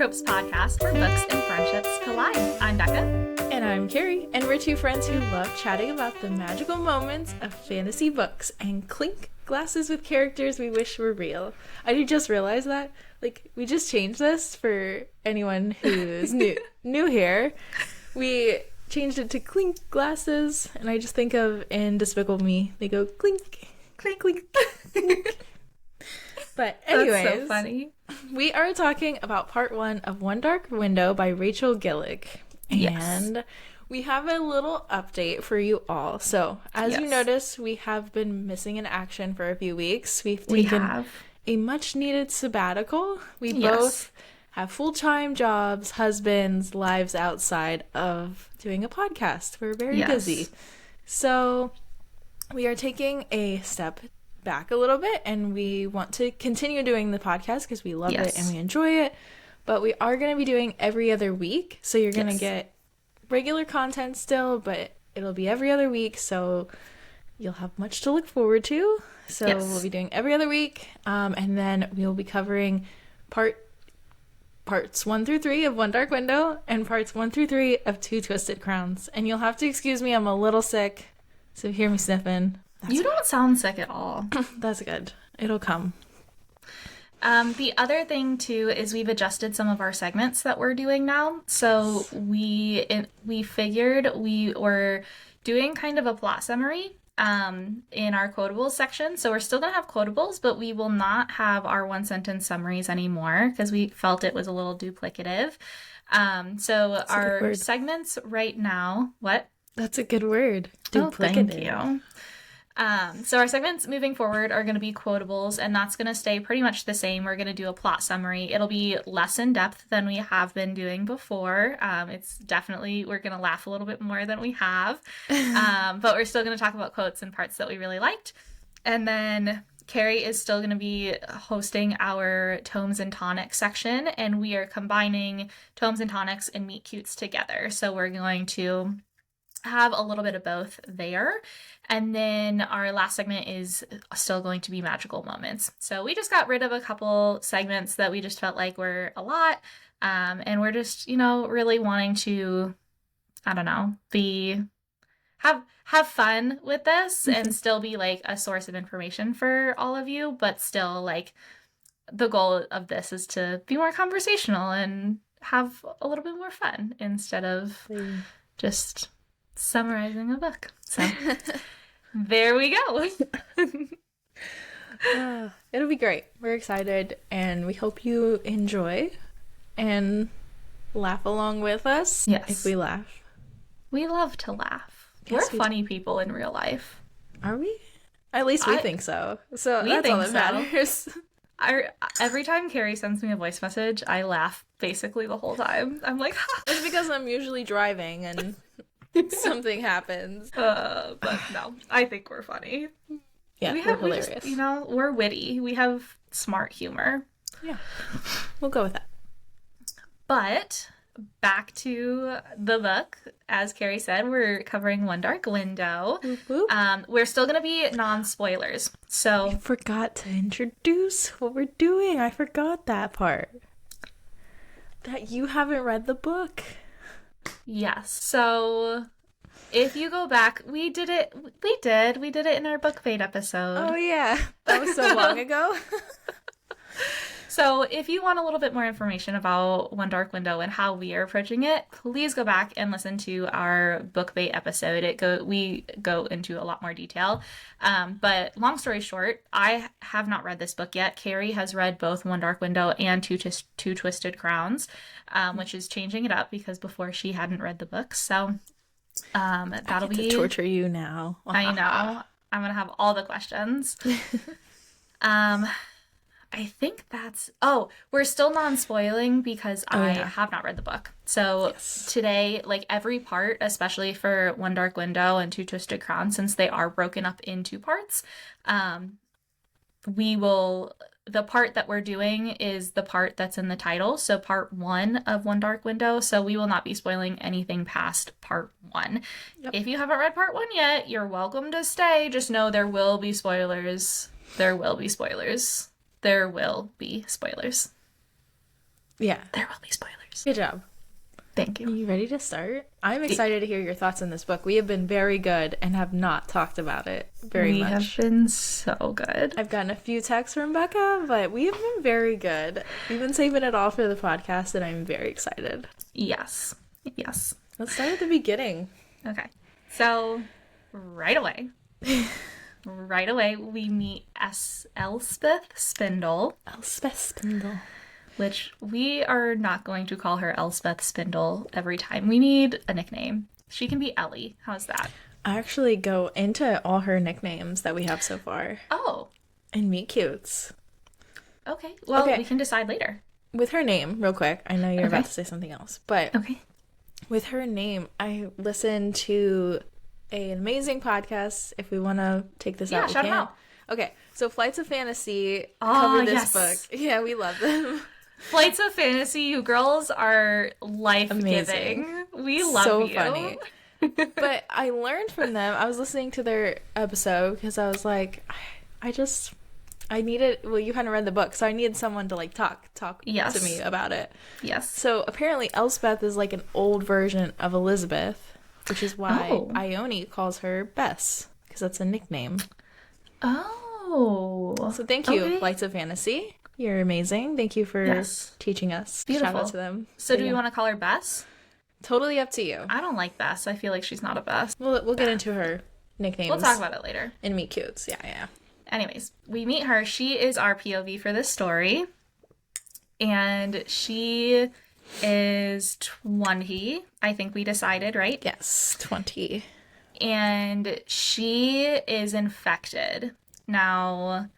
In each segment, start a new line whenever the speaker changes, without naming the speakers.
Tropes podcast where books and friendships collide. I'm Becca.
And I'm Keri, and we're two friends who love chatting about the magical moments of fantasy books and clink glasses with characters we wish were real. I did just realize that. We just changed this for anyone who's new here. We changed it to clink glasses, and I just think of in Despicable Me, they go clink, clink, clink, clink. But anyways,
that's so funny.
We are talking about part 1 of One Dark Window by Rachel Gillig. And we have a little update for you all. So, as you notice, we have been missing in action for a few weeks. We've taken a much-needed sabbatical. We both have full-time jobs, husbands, lives outside of doing a podcast. We're very busy. So, we are taking a step back a little bit, and we want to continue doing the podcast because we love it and we enjoy it. But we are going to be doing every other week. So you're going to get regular content still, but it'll be every other week. So you'll have much to look forward to. So we'll be doing every other week. And then we'll be covering parts 1 through 3 of One Dark Window and parts 1 through 3 of Two Twisted Crowns. And you'll have to excuse me. I'm a little sick. So hear me sniffing.
You don't sound sick at all.
That's good. It'll come.
The other thing too is we've adjusted some of our segments that we're doing now. So we figured we were doing kind of a plot summary in our Quotables section. So we're still gonna have Quotables, but we will not have our one sentence summaries anymore because we felt it was a little duplicative. So that's our segments right now. What?
That's a good word.
Duplicative. Oh, thank you. So our segments moving forward are going to be Quotables, and that's going to stay pretty much the same. We're going to do a plot summary. It'll be less in depth than we have been doing before. It's definitely, we're going to laugh a little bit more than we have, but we're still going to talk about quotes and parts that we really liked. And then Keri is still going to be hosting our Tomes and Tonics section, and we are combining Tomes and Tonics and Meet Cutes together. So we're going to have a little bit of both there. And then our last segment is still going to be magical moments. So we just got rid of a couple segments that we just felt like were a lot. And we're just, really wanting to, have fun with this and still be like a source of information for all of you. But still, like, the goal of this is to be more conversational and have a little bit more fun instead of just summarizing a book. So there we go.
It'll be great. We're excited, and we hope you enjoy and laugh along with us.
Yes.
If we laugh.
We love to laugh. Yes, we're funny people in real life.
Are we? At least we think so. So that's all that matters.
Every time Keri sends me a voice message, I laugh basically the whole time. I'm like,
It's because I'm usually driving and something happens.
But no, I think we're funny.
Yeah, we're hilarious.
We're witty. We have smart humor.
Yeah, we'll go with that.
But back to the book. As Keri said, we're covering One Dark Window.
Whoop, whoop.
We're still going to be non-spoilers. So
I forgot to introduce what we're doing. I forgot that part. That you haven't read the book.
Yes. So if you go back, we did it in our book bait episode.
Oh yeah. That was so long ago.
So if you want a little bit more information about One Dark Window and how we are approaching it, please go back and listen to our book bait episode. We go into a lot more detail. But long story short, I have not read this book yet. Keri has read both One Dark Window and Two Twisted Crowns, which is changing it up because before she hadn't read the book. So that'll be
to torture you now.
I know. I'm gonna have all the questions. I think we're still non-spoiling because I have not read the book. So today, like every part, especially for One Dark Window and Two Twisted Crowns, since they are broken up into parts, the part that we're doing is the part that's in the title. So part 1 of One Dark Window. So we will not be spoiling anything past part 1. Yep. If you haven't read part 1 yet, you're welcome to stay. Just know there will be spoilers. There will be spoilers. There will be spoilers.
Yeah.
There will be spoilers.
Good job.
Thank
Are
you.
you ready to start? I'm excited to hear your thoughts on this book. We have been very good and have not talked about it very much.
We have been so good.
I've gotten a few texts from Becca, but we have been very good. We've been saving it all for the podcast, and I'm very excited.
Yes. Yes.
Let's start at the beginning.
Okay. So, right away, we meet Elspeth Spindle.
Elspeth Spindle.
Which we are not going to call her Elspeth Spindle every time. We need a nickname. She can be Ellie. How's that?
I actually go into all her nicknames that we have so far.
Oh.
And meet cutes.
Okay. Well, we can decide later.
With her name, real quick, I know you're about to say something else, but with her name, I listened to an amazing podcast. If we want to take this out, we
shout
can.
them out.
Okay, so Flights of Fantasy covered this book. Yeah, we love them.
Flights of Fantasy, you girls are life-giving. We love you.
So funny. But I learned from them. I was listening to their episode because I was like, I needed, well, you hadn't read the book, so I needed someone to like talk to me about it.
Yes.
So apparently Elspeth is like an old version of Elizabeth, which is why Ione calls her Bess, because that's a nickname.
Oh.
So thank you, Flights of Fantasy. You're amazing. Thank you for teaching us.
Beautiful.
Shout out to them.
So do we want to call her Bess?
Totally up to you.
I don't like Bess. I feel like she's not a Bess.
We'll get into her nicknames.
We'll talk about it later.
And meet cutes. Yeah.
Anyways, we meet her. She is our POV for this story. And she is 20. I think we decided, right?
Yes, 20.
And she is infected. Now,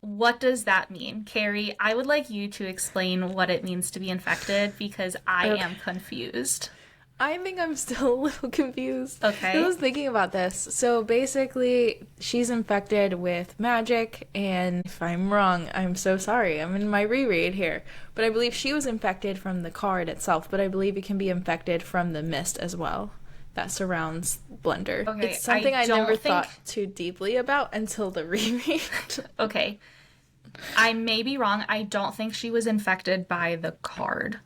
what does that mean? Keri, I would like you to explain what it means to be infected because I am confused.
I think I'm still a little confused.
Okay.
I was thinking about this. So basically, she's infected with magic, and if I'm wrong, I'm so sorry. I'm in my reread here. But I believe she was infected from the card itself, but I believe it can be infected from the mist as well that surrounds Blender. Okay, it's something I never thought too deeply about until the reread.
Okay. I may be wrong. I don't think she was infected by the card.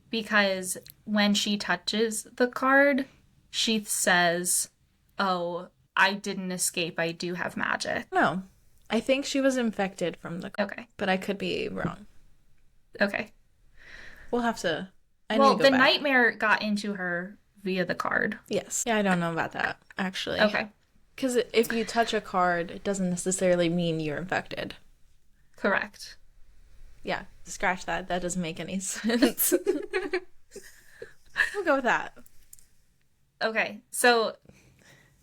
Because when she touches the card, she says, "Oh, I didn't escape. I do have magic."
No. I think she was infected from the card.
Okay.
But I could be wrong.
Okay.
We'll have to...
Well, the nightmare got into her via the card.
Yes. Yeah, I don't know about that, actually.
Okay.
Because if you touch a card, it doesn't necessarily mean you're infected.
Correct.
Yeah, scratch that. That doesn't make any sense. We'll go with that.
Okay, so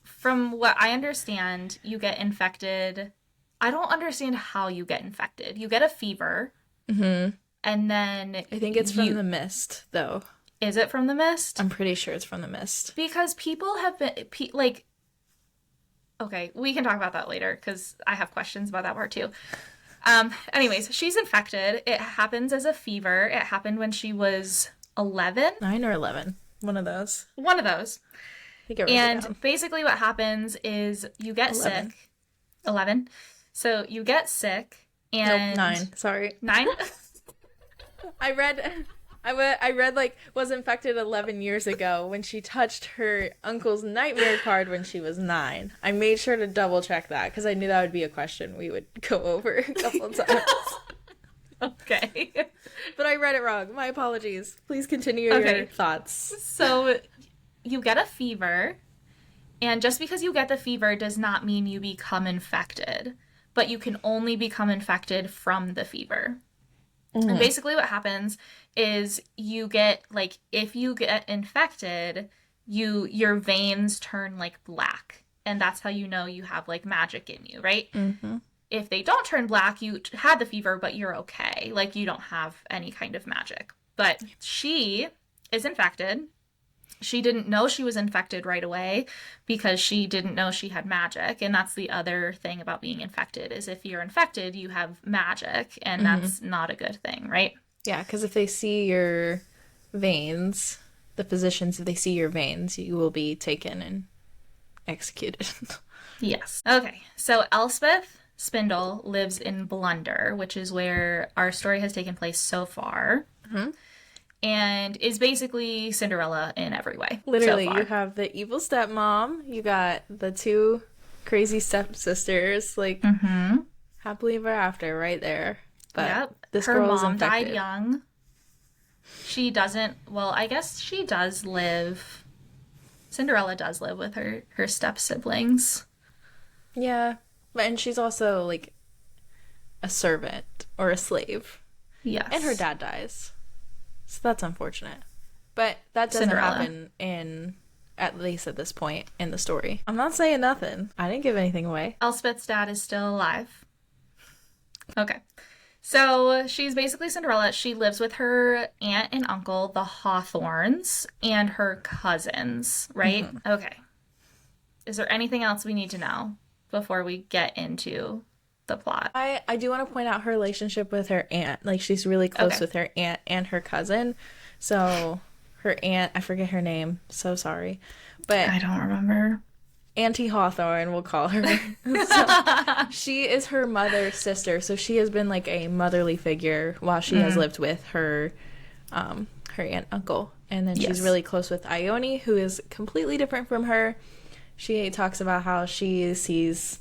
from what I understand, you get infected. I don't understand how you get infected. You get a fever. Mm-hmm. And then...
I think it's from the mist, though.
Is it from the mist?
I'm pretty sure it's from the mist.
Because people have been... Okay, we can talk about that later, because I have questions about that part, too. Anyways, she's infected. It happens as a fever. It happened when she was 11.
9 or 11. One of those.
One of those.
And
basically what happens is you get
11.
sick. 11. So you get sick and...
Nope, 9. Sorry.
9?
I read was infected 11 years ago when she touched her uncle's nightmare card when she was 9. I made sure to double check that because I knew that would be a question we would go over a couple of times.
Okay.
But I read it wrong. My apologies. Please continue your thoughts.
So you get a fever, and just because you get the fever does not mean you become infected, but you can only become infected from the fever. And basically what happens is you get, if you get infected, your veins turn, black. And that's how you know you have, magic in you, right? Mm-hmm. If they don't turn black, you had the fever, but you're okay. You don't have any kind of magic. But she is infected. She didn't know she was infected right away because she didn't know she had magic. And that's the other thing about being infected is if you're infected, you have magic. And that's not a good thing, right?
Yeah, because if they see your veins, the physicians, if they see your veins, you will be taken and executed.
Yes. Okay. So Elspeth Spindle lives in Blunder, which is where our story has taken place so far,
Mm-hmm.
and is basically Cinderella in every way so
Literally, you
far.
have the evil stepmom, you got the two crazy stepsisters, like
Mm-hmm.
happily ever after right there. But
Yep.
this
Her
girl is
mom died
infected.
young. She doesn't, well, I guess she does live. Cinderella does live with her step siblings.
Yeah. But and she's also like a servant or a slave. And her
Yes.
dad dies. So that's unfortunate. But that doesn't
Cinderella.
happen in at least at this point in the story. I'm not saying nothing. I didn't give anything away.
Elspeth's dad is still alive. Okay. So she's basically Cinderella. She lives with her aunt and uncle, the Hawthorns, and her cousins, right?
Mm-hmm.
Okay. Is there anything else we need to know before we get into the plot?
I do want to point out her relationship with her aunt. Like she's really close
Okay.
with her aunt and her cousin. So her aunt, I forget her name. So sorry. But
I don't remember.
Auntie Hawthorne, we'll call her. So she is her mother's sister. So she has been like a motherly figure while she has lived with her aunt uncle. And then she's
Yes.
really close with Ione, who is completely different from her. She talks about how she sees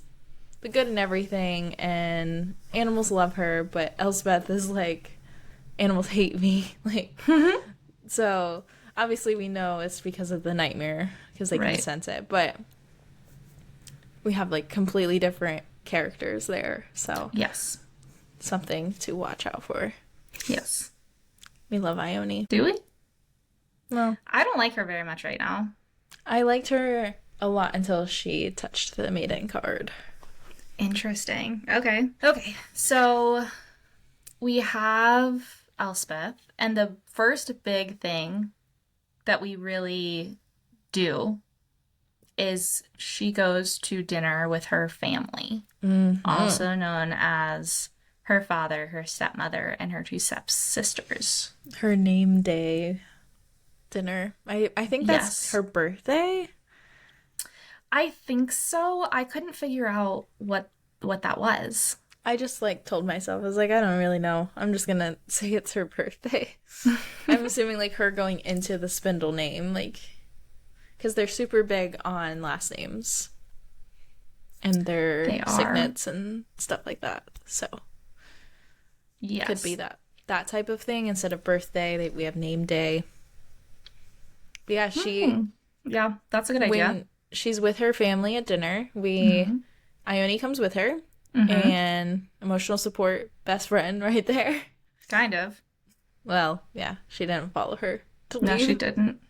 the good in everything and animals love her, but Elspeth is like, animals hate me. Like, so obviously we know it's because of the nightmare because they can
Right.
sense it, but we have like completely different characters there. So
Yes.
something to watch out for.
Yes.
We love Ione.
Do we?
Well,
I don't like her very much right now.
I liked her a lot until she touched the maiden card.
Interesting. Okay. Okay. So we have Elspeth, and the first big thing that we really do is she goes to dinner with her family, also known as her father, her stepmother, and her two stepsisters.
Her name day dinner. I think that's
Yes.
her birthday.
I think so. I couldn't figure out what that was.
I just like told myself, I was like, I don't really know. I'm just gonna say it's her birthday. I'm assuming like her going into the Spindle name, like, because they're super big on last names and their
They are.
signets and stuff like that. So
Yes.
could be that type of thing instead of birthday. We have name day. But yeah,
Yeah, that's a good idea.
when she's with her family at dinner, Ione comes with her. And emotional support, best friend right there.
Kind of.
Well, yeah, she didn't follow her to leave.
No, she didn't.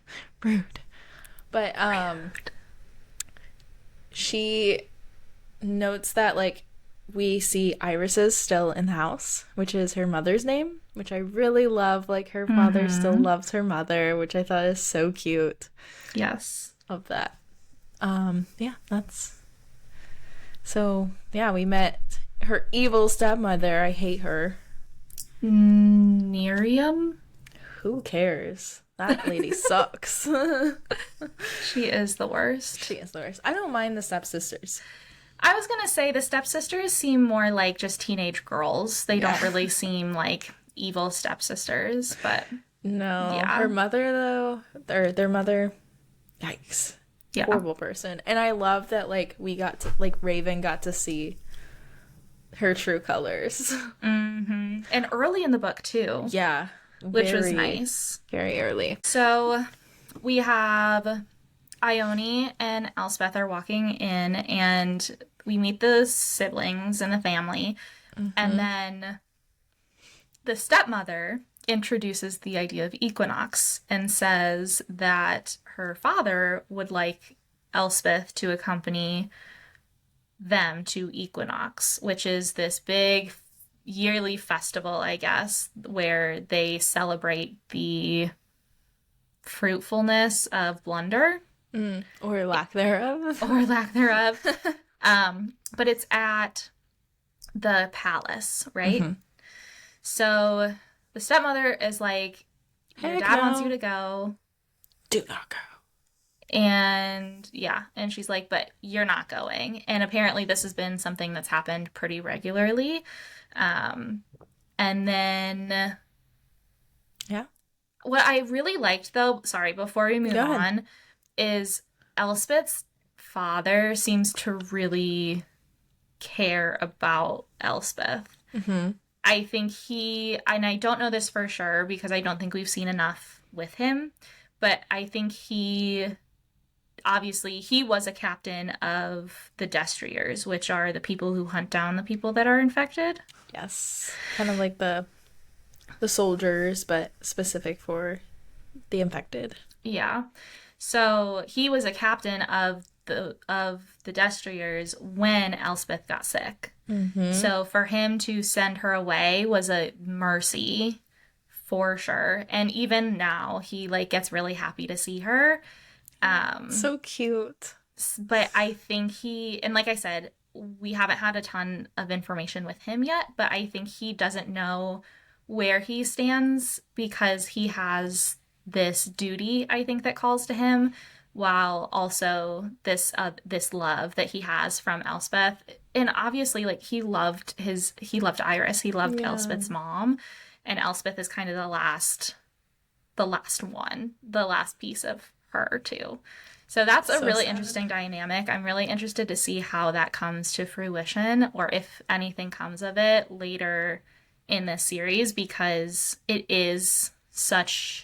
Rude. But she notes that like we see Iris's still in the house, which is her mother's name, which I really love. Like her father still loves her mother, which I thought is so cute.
Yes.
Of that. Yeah, that's so yeah, we met her evil stepmother. I hate her.
Miriam?
Who cares? That lady sucks.
She is the worst.
She is the worst. I don't mind the stepsisters.
I was gonna say the stepsisters seem more like just teenage girls. They don't really seem like evil stepsisters, but
No,
Yeah.
her mother though, or their mother, yikes,
yeah.
horrible person. And I love that like we got to like Raven got to see her true colors.
And early in the book too,
Yeah,
which was
very,
nice.
very early.
So we have Ione and Elspeth are walking in, and we meet the siblings and the family. And then the stepmother introduces the idea of equinox and says that her father would like Elspeth to accompany them to equinox, which is this big yearly festival, I guess, where they celebrate the fruitfulness of Blunder
Or lack thereof.
or lack thereof. But it's at the palace, right? So the stepmother is like, your
Heck
dad wants
no.
you to go.
Do not go.
And yeah, and she's like, but you're not going. And apparently this has been something that's happened pretty regularly. Um, and then
Yeah.
what I really liked though, sorry, before we move
Go ahead.
on, is Elspeth's father seems to really care about Elspeth.
Mm-hmm.
I think and I don't know this for sure because I don't think we've seen enough with him, but I think obviously he was a captain of the Destriers, which are the people who hunt down the people that are infected.
Yes. Kind of like the soldiers, but specific for the infected.
Yeah. So he was a captain of the Destriers when Elspeth got sick.
Mm-hmm.
So for him to send her away was a mercy for sure. And even now he like gets really happy to see her.
So cute.
But I think and like I said, we haven't had a ton of information with him yet, but I think he doesn't know where he stands because he has this duty, I think, that calls to him, while also this love that he has from Elspeth. And obviously, like he loved Iris, he loved
Yeah.
Elspeth's mom, and Elspeth is kind of the last piece of her too. So that's a
So
really
sad.
interesting dynamic. I'm really interested to see how that comes to fruition or if anything comes of it later in this series because it is such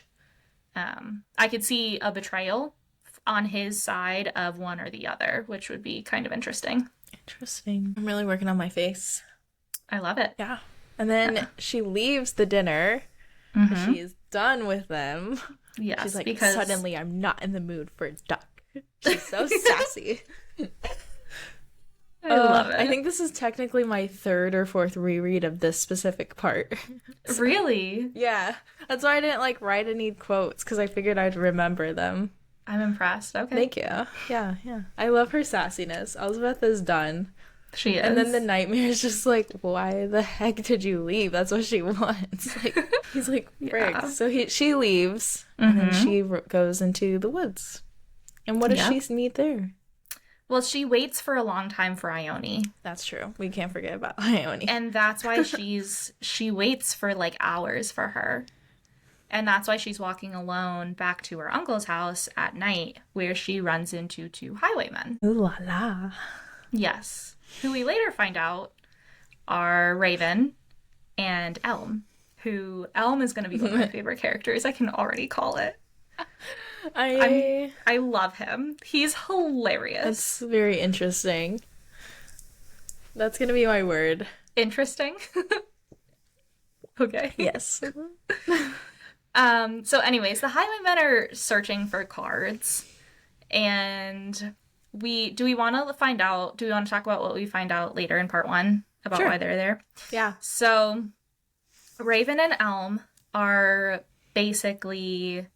I could see a betrayal on his side of one or the other, which would be kind of interesting.
Interesting. I'm really working on my face.
I love it.
Yeah. And then she leaves the dinner.
Mm-hmm.
She is done with them.
Yes,
She's like,
because
suddenly I'm not in the mood for a duck. She's so sassy.
I love it.
I think this is technically my third or fourth reread of this specific part.
Really?
Yeah. That's why I didn't like write any quotes because I figured I'd remember them.
I'm impressed. Okay.
Thank you. Yeah, yeah. I love her sassiness. Elspeth is done.
She is.
And then the nightmare is just like, why the heck did you leave? That's what she wants. Like, he's like, frick.
Yeah.
So she leaves, and then she goes into the woods. And what does she meet there?
Well, she waits for a long time for Ione.
That's true. We can't forget about Ione.
And that's why she waits for like hours for her. And that's why she's walking alone back to her uncle's house at night, where she runs into two highwaymen.
Ooh la la.
Yes. Who we later find out are Raven and Elm. Elm is going to be one of my favorite characters. I can already call it. I love him. He's hilarious.
That's very interesting. That's going to be my word.
Interesting. Okay.
Yes.
So anyways, the highwaymen are searching for cards. And do we want to talk about what we find out later in part 1 about
Sure.
why they're there?
Yeah.
So Raven and Elm are basically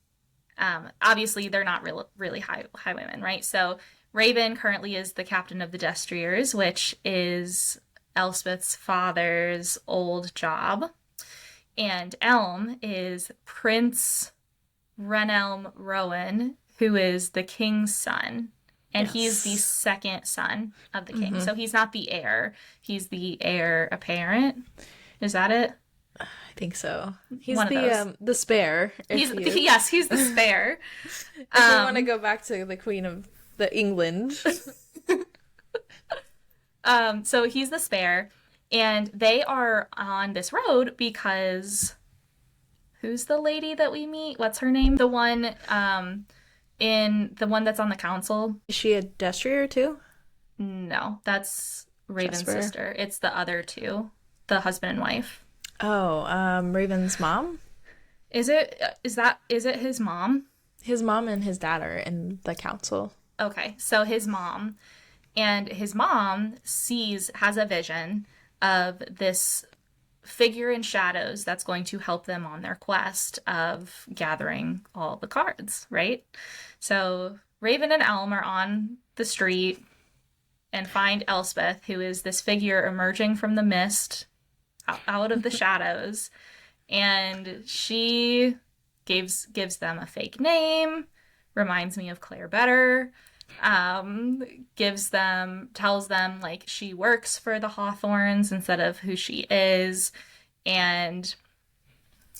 obviously they're not really highwaymen, right? So Raven currently is the captain of the Destriers, which is Elspeth's father's old job. And Elm is Prince Renelm Rowan, who is the king's son. And he's the second son of the king. So he's not the heir. He's the heir apparent. Is that it?
I think so. He's
One of
the spare.
Yes, he's the spare.
If you want to go back to the Queen of the England.
So he's the spare. And they are on this road because who's the lady that we meet? What's her name? The one that's on the council.
Is she a destrier too?
No, that's Raven's
Jesper.
sister. It's the other two, the husband and wife.
Oh, Raven's mom?
Is it his mom?
His mom and his dad are in the council.
Okay, so his mom has a vision of this figure in shadows that's going to help them on their quest of gathering all the cards, right? So Raven and Elm are on the street and find Elspeth, who is this figure emerging from the mist out of the shadows, and she gives them a fake name. reminds me of Claire better. Tells them like she works for the Hawthorns instead of who she is. And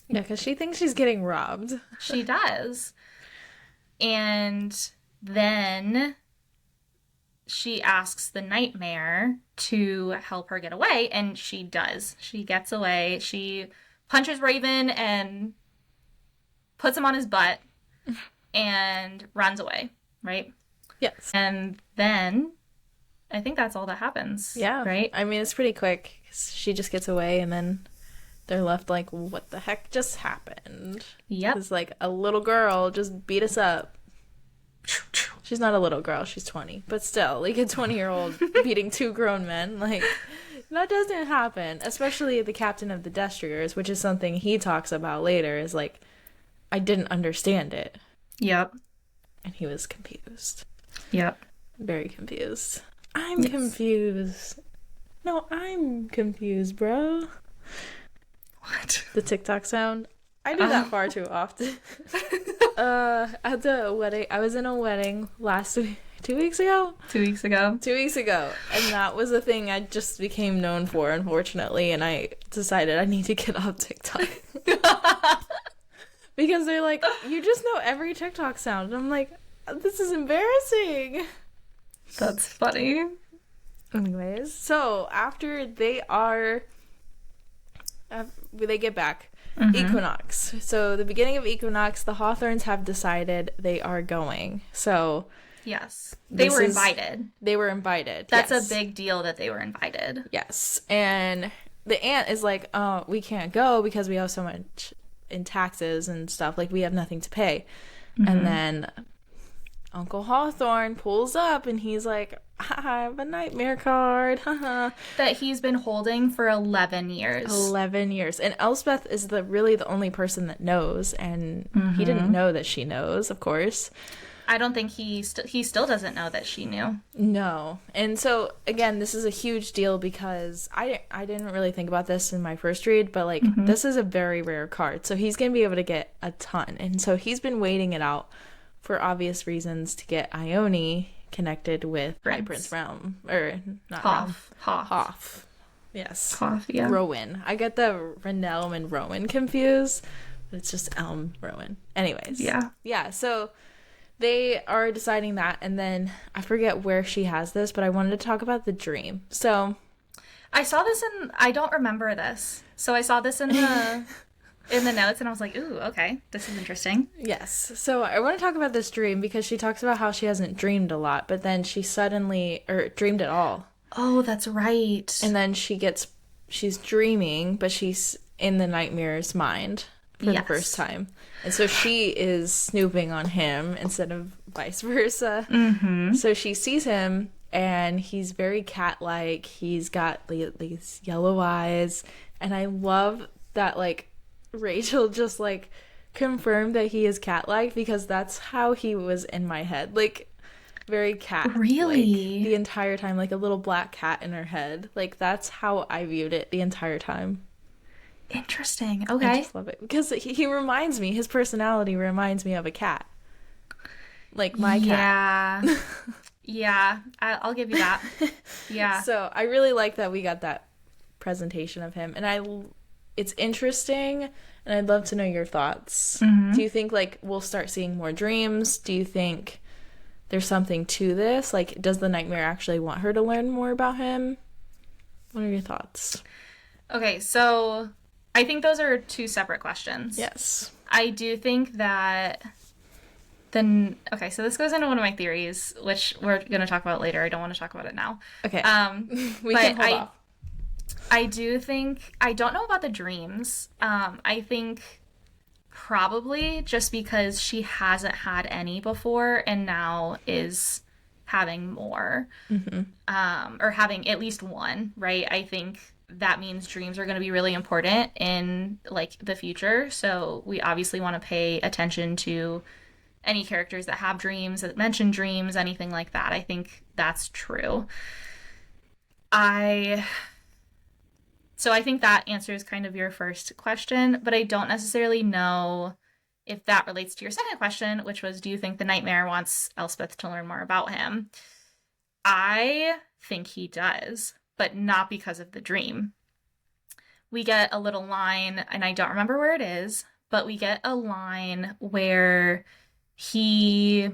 Yeah, because she thinks she's getting robbed.
she does. And then she asks the Nightmare to help her get away, and she does. She gets away. She punches Raven and puts him on his butt and runs away, right?
Yes.
And then I think that's all that happens.
Yeah.
Right?
I mean, it's pretty quick. She just gets away, and then they're left like, what the heck just happened?
Yep.
It's like a little girl just beat us up. She's not a little girl, she's 20. But still, like a 20-year-old beating two grown men, like, that doesn't happen. Especially the captain of the Destriers, which is something he talks about later, is like, I didn't understand it.
Yep.
And he was confused.
Yep.
Very confused. I'm confused. No, I'm confused, bro.
What?
The TikTok sound. I do that far too often. At the wedding, I was in a wedding last week, 2 weeks ago?
2 weeks ago.
2 weeks ago. And that was the thing I just became known for, unfortunately. And I decided I need to get off TikTok. Because they're like, you just know every TikTok sound. And I'm like, this is embarrassing.
That's funny.
Anyways, so after they get back, Equinox. So the beginning of Equinox, the Hawthorns have decided they are going. So
yes, they were invited.
They were invited.
That's
yes.
a big deal that they were invited.
Yes, and the aunt is like, "Oh, we can't go because we owe so much in taxes and stuff. Like we have nothing to pay." And then Uncle Hawthorne pulls up and he's like, I have a nightmare card.
That he's been holding for 11 years.
11 years. And Elspeth is really the only person that knows. And he didn't know that she knows, of course.
I don't think he still doesn't know that she knew.
No. And so, again, this is a huge deal because I didn't really think about this in my first read. But, like, this is a very rare card. So he's going to be able to get a ton. And so he's been waiting it out for obvious reasons to get Ione connected with High Prince Realm. Or, not
Hoff.
Realm. Hoff. Yes.
Hoff, yeah.
Rowan. I get the Renelm and Rowan confused. But it's just Elm Rowan. Anyways.
Yeah.
Yeah, so they are deciding that. And then I forget where she has this, but I wanted to talk about the dream. So
I saw this I don't remember this. So I saw this in the... in the notes, and I was like, ooh, okay, this is interesting.
Yes. So I want to talk about this dream because she talks about how she hasn't dreamed a lot, but then she suddenly, or dreamed at all.
Oh, that's right.
And then she's dreaming, but she's in the nightmare's mind for the first time. And so she is snooping on him instead of vice versa. So she sees him, and he's very cat-like. He's got these yellow eyes, and I love that, like, Rachel just like confirmed that he is cat-like because that's how he was in my head, like very cat
really
the entire time, like a little black cat in her head. Like that's how I viewed it the entire time.
Interesting. Okay.
I just love it because he reminds me, his personality reminds me of a cat, like my cat.
Yeah, I'll give you that. Yeah.
So I really like that we got that presentation of him, and it's interesting, and I'd love to know your thoughts. Do you think, like, we'll start seeing more dreams? Do you think there's something to this? Like, does the nightmare actually want her to learn more about him? What are your thoughts?
Okay, so I think those are two separate questions.
Yes.
I do think that okay, so this goes into one of my theories, which we're going to talk about later. I don't want to talk about it now.
Okay. We can hold off.
I do think, I don't know about the dreams. I think probably just because she hasn't had any before and now is having more, or having at least one, right? I think that means dreams are going to be really important in like the future. So we obviously want to pay attention to any characters that have dreams, that mention dreams, anything like that. I think that's true. So I think that answers kind of your first question, but I don't necessarily know if that relates to your second question, which was, do you think the nightmare wants Elspeth to learn more about him? I think he does, but not because of the dream. We get a little line, and I don't remember where it is, but we get a line where he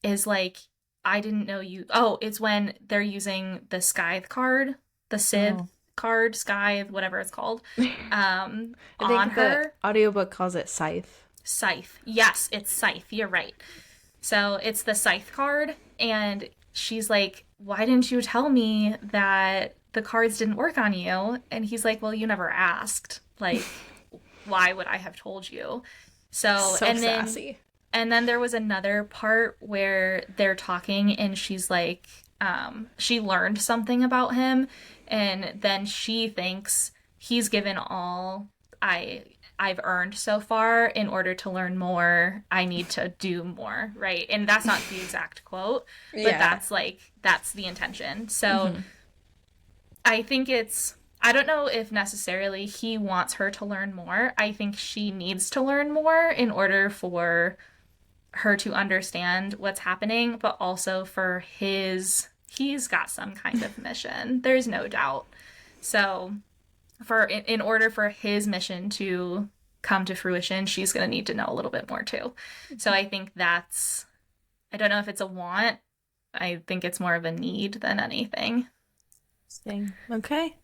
is like, I didn't know you. Oh, it's when they're using the Scythe card, the Scythe card, Scythe, whatever it's called,
I
on
think
her.
the audiobook calls it Scythe.
Scythe. Yes, it's Scythe. You're right. So it's the Scythe card, and she's like, why didn't you tell me that the cards didn't work on you? And he's like, well, you never asked. Like, why would I have told you? So and then
sassy.
And then there was another part where they're talking and she's like, she learned something about him, and then she thinks he's given all I've earned so far. In order to learn more, I need to do more, right? And that's not the exact quote, but that's the intention. So I think I don't know if necessarily he wants her to learn more. I think she needs to learn more in order for her to understand what's happening, but also for he's got some kind of mission. There's no doubt. So in order for his mission to come to fruition, she's going to need to know a little bit more too. So I think I don't know if it's a want. I think it's more of a need than anything.
Okay.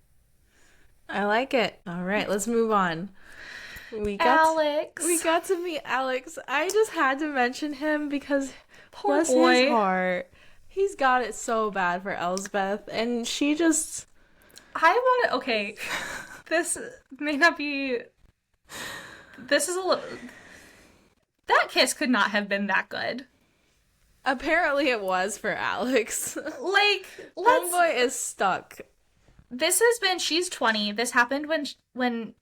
I like it. All right, let's move on.
Alex.
We got to meet Alex. I just had to mention him because
poor boy.
His heart. He's got it so bad for Elspeth, and she just...
okay, this may not be... This is a little... That kiss could not have been that good.
Apparently it was for Alex.
Like,
Homeboy is stuck.
She's 20. This happened when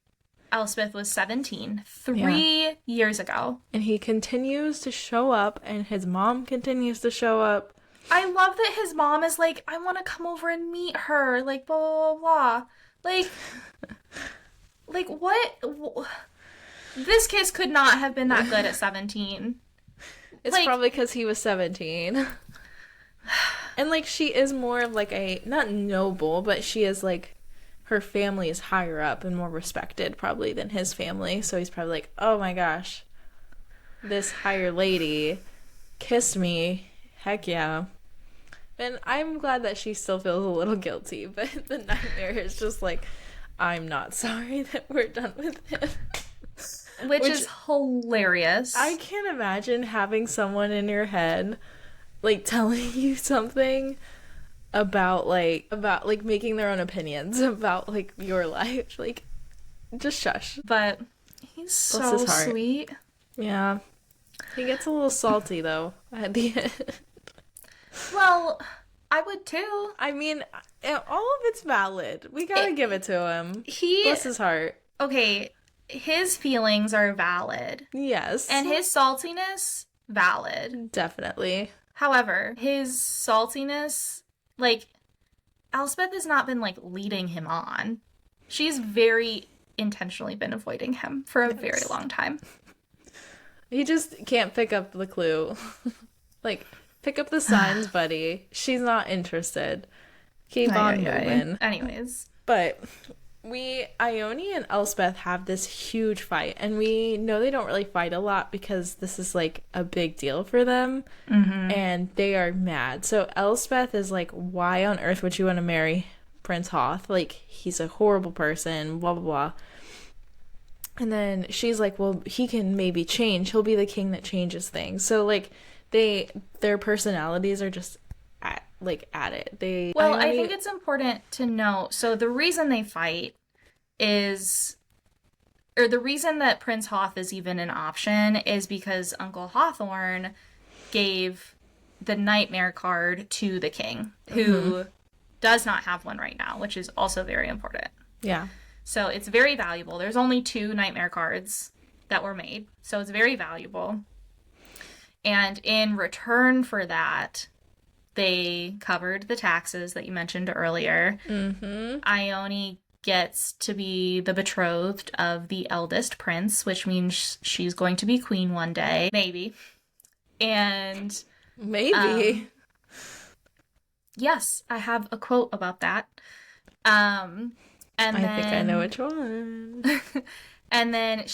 Elspeth was 17, 3 years ago.
And he continues to show up, and his mom continues to show up.
I love that his mom is like, I want to come over and meet her, like, blah, blah, blah. Like, what? This kiss could not have been that good at 17.
It's probably because he was 17. And, like, she is more of, like, not noble, but she is, like, her family is higher up and more respected, probably, than his family. So he's probably like, oh, my gosh, this higher lady kissed me. Heck yeah. And I'm glad that she still feels a little guilty, but the nightmare is just like, I'm not sorry that we're done with him.
Which is hilarious.
I can't imagine having someone in your head, like, telling you something about making their own opinions about, like, your life. Like, just shush.
But he's so sweet.
Yeah. He gets a little salty, though, at the end.
Well, I would too.
I mean, all of it's valid. We gotta give it to him. Bless his heart.
Okay, his feelings are valid.
Yes.
And his saltiness, valid.
Definitely.
However, his saltiness, like, Elspeth has not been, like, leading him on. She's very intentionally been avoiding him for a very long time.
He just can't pick up the clue. Like, pick up the signs, buddy. She's not interested. Keep on moving.
Anyways.
But Ione and Elspeth have this huge fight, and we know they don't really fight a lot because this is, like, a big deal for them, and they are mad. So Elspeth is like, why on earth would you want to marry Prince Hoth? Like, he's a horrible person, blah, blah, blah. And then she's like, well, he can maybe change. He'll be the king that changes things. So, like, their personalities are just at it.
I think it's important to note, so the reason they fight is, or the reason that Prince Hoth is even an option is because Uncle Hawthorne gave the nightmare card to the king, who does not have one right now, which is also very important.
Yeah.
So it's very valuable. There's only 2 nightmare cards that were made, so it's very valuable. And in return for that, they covered the taxes that you mentioned earlier. Ione gets to be the betrothed of the eldest prince, which means she's going to be queen one day, maybe. And
maybe.
Yes, I have a quote about that. And
I think I know which one.
And then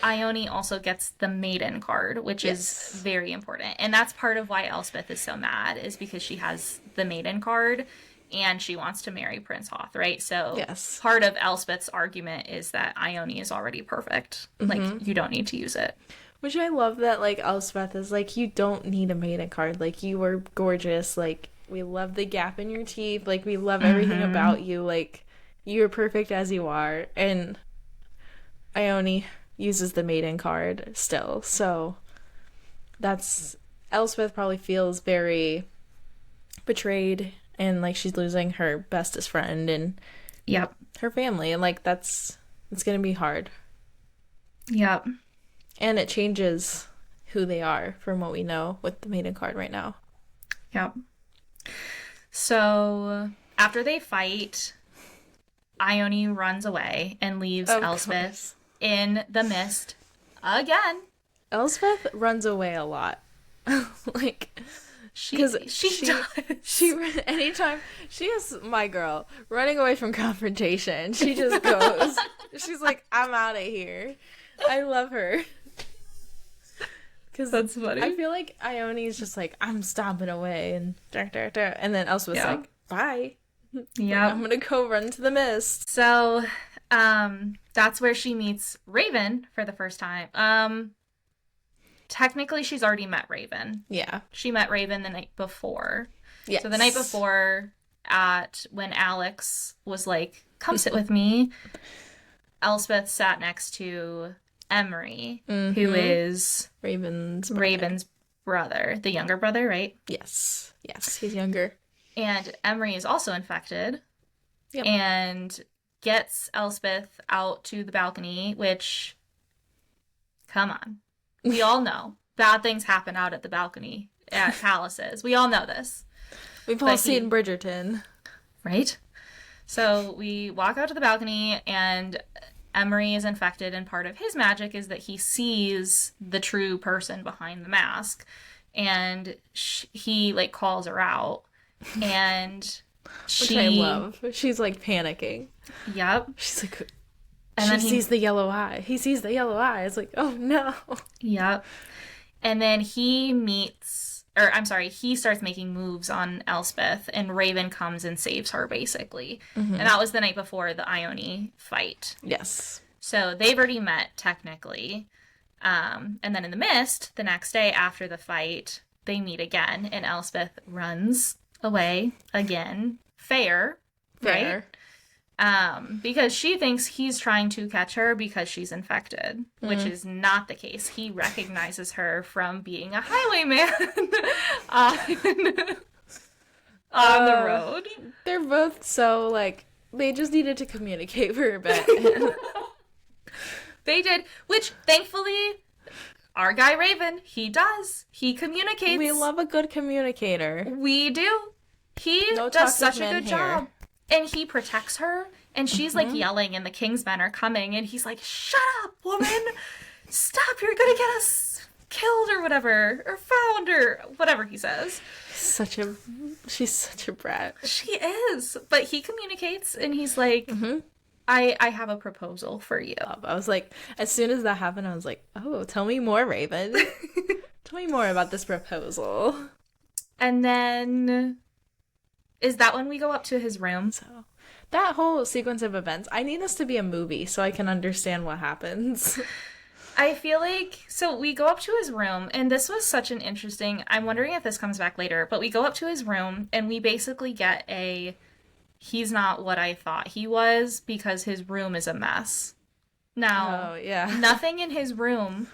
Ione also gets the maiden card, which is very important. And that's part of why Elspeth is so mad, is because she has the maiden card and she wants to marry Prince Hoth, right? So part of Elspeth's argument is that Ione is already perfect. Like, you don't need to use it.
Which I love that, like, Elspeth is like, you don't need a maiden card. Like, you are gorgeous. Like, we love the gap in your teeth. Like, we love everything about you. Like, you're perfect as you are. And Ione uses the maiden card still. So that's... Elspeth probably feels very betrayed and like she's losing her bestest friend and her family. And like it's going to be hard.
Yep.
And it changes who they are from what we know with the maiden card right now.
Yep. So after they fight, Ione runs away and leaves Elspeth in the mist again.
Elspeth runs away a lot. Like,
she does.
Anytime she is my girl running away from confrontation, she just goes. She's like, I'm out of here. I love her. Because
that's funny.
I feel like Ione is just like, I'm stomping away and and then Elspeth's like, bye.
Yeah,
like, I'm gonna go run to the mist.
So, that's where she meets Raven for the first time. Technically, she's already met Raven.
Yeah,
she met Raven the night before.
Yes.
So the night before, when Alex was like, "Come sit with me," Elspeth sat next to Emery, who is Raven's brother, the younger brother, right?
Yes, he's younger.
And Emery is also infected and gets Elspeth out to the balcony, which, come on. We all know bad things happen out at the balcony at palaces. We all know this.
We've all seen Bridgerton.
Right? So we walk out to the balcony and Emery is infected, and part of his magic is that he sees the true person behind the mask, and he like calls her out. And
which I love. She's like panicking.
Yep.
She's like, and then he sees the yellow eye. He sees the yellow eye. It's like, oh no.
Yep. And then he starts making moves on Elspeth, and Raven comes and saves her basically. And that was the night before the Ione fight.
Yes.
So they've already met technically. And then in the mist, the next day after the fight, they meet again, and Elspeth runs away again. Fair. Right? Because she thinks he's trying to catch her because she's infected, which is not the case. He recognizes her from being a highwayman on the road.
They're both so, like, they just needed to communicate for a bit.
They did, which thankfully our guy Raven, he does. He communicates.
We love a good communicator.
We do. He does such a good job. And he protects her, and she's like yelling, and the Kingsmen are coming, and he's like, "Shut up, woman! Stop! You're gonna get us killed or whatever, or found, or whatever he says."
She's such a brat.
She is, but he communicates, and he's like, I have a proposal for you.
I was like, as soon as that happened, I was like, oh, tell me more, Raven. Tell me more about this proposal.
And then... is that when we go up to his room?
So that whole sequence of events, I need this to be a movie so I can understand what happens.
I feel like, so we go up to his room, and this was such an interesting, I'm wondering if this comes back later, but we go up to his room, and we basically get he's not what I thought he was, because his room is a mess. Now, nothing in his room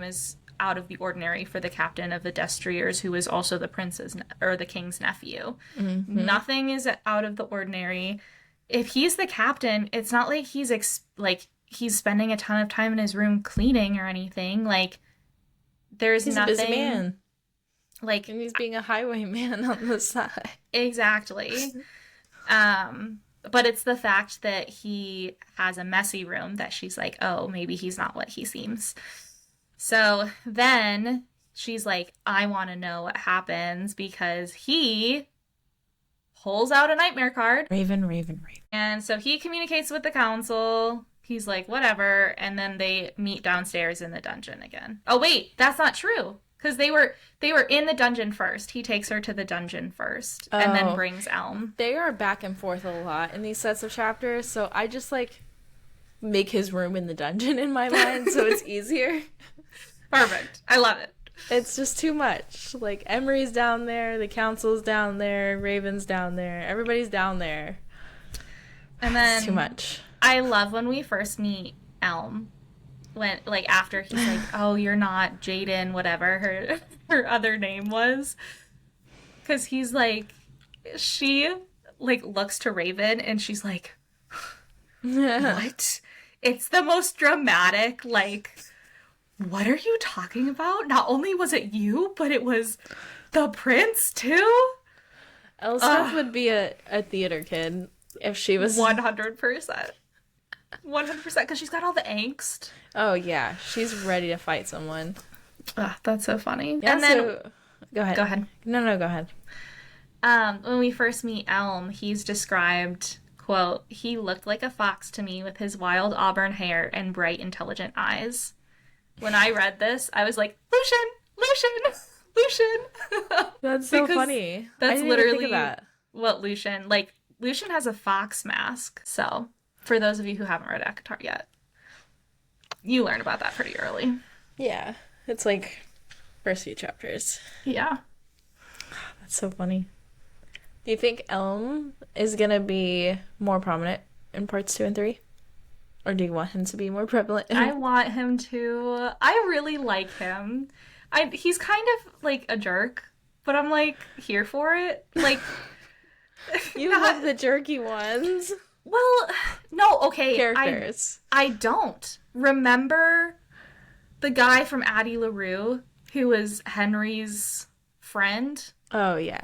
is out of the ordinary for the captain of the Destriers, who is also the prince's or the king's nephew. Nothing is out of the ordinary. If he's the captain, it's not like he's he's spending a ton of time in his room cleaning or anything. Like, there's nothing.
He's a busy man.
And
he's being a highwayman on the side.
Exactly. But it's the fact that he has a messy room that she's like, oh, maybe he's not what he seems. So then she's like, I want to know what happens because he pulls out a nightmare card.
Raven, Raven, Raven.
And so he communicates with the council. He's like, whatever. And then they meet downstairs in the dungeon again. Oh, wait, that's not true. Because they were in the dungeon first. He takes her to the dungeon first and then brings Elm.
They are back and forth a lot in these sets of chapters. So I just like make his room in the dungeon in my mind so it's easier.
Perfect. I love it.
It's just too much. Like, Emery's down there, the council's down there, Raven's down there, everybody's down there.
And then
it's too much.
I love when we first meet Elm. When, like, after he's like, oh, you're not Jaden, whatever her other name was. Because he's like, she, like, looks to Raven and she's like, what? It's the most dramatic, like... What are you talking about? Not only was it you, but it was the prince too?
Elspeth would be a theater kid if she was...
100%. 100%, because she's got all the angst.
Oh, yeah. She's ready to fight someone.
That's so funny.
Yeah,
and then...
Go ahead.
Go ahead.
No, go ahead.
When we first meet Elm, he's described, quote, he looked like a fox to me with his wild auburn hair and bright, intelligent eyes. When I read this, I was like, Lucian.
That's so funny.
That's literally what Lucian, like, Lucian has a fox mask. So, for those of you who haven't read ACOTAR yet, you learn about that pretty early.
Yeah. It's like first few chapters.
Yeah.
That's so funny. Do you think Elm is going to be more prominent in parts 2 and 3? Or do you want him to be more prevalent?
I want him to. I really like him. He's kind of like a jerk, but I'm like here for it. Like
you love the jerky ones.
Well, no, okay.
Characters.
I don't. Remember the guy from Addie LaRue who was Henry's friend?
Oh, yeah.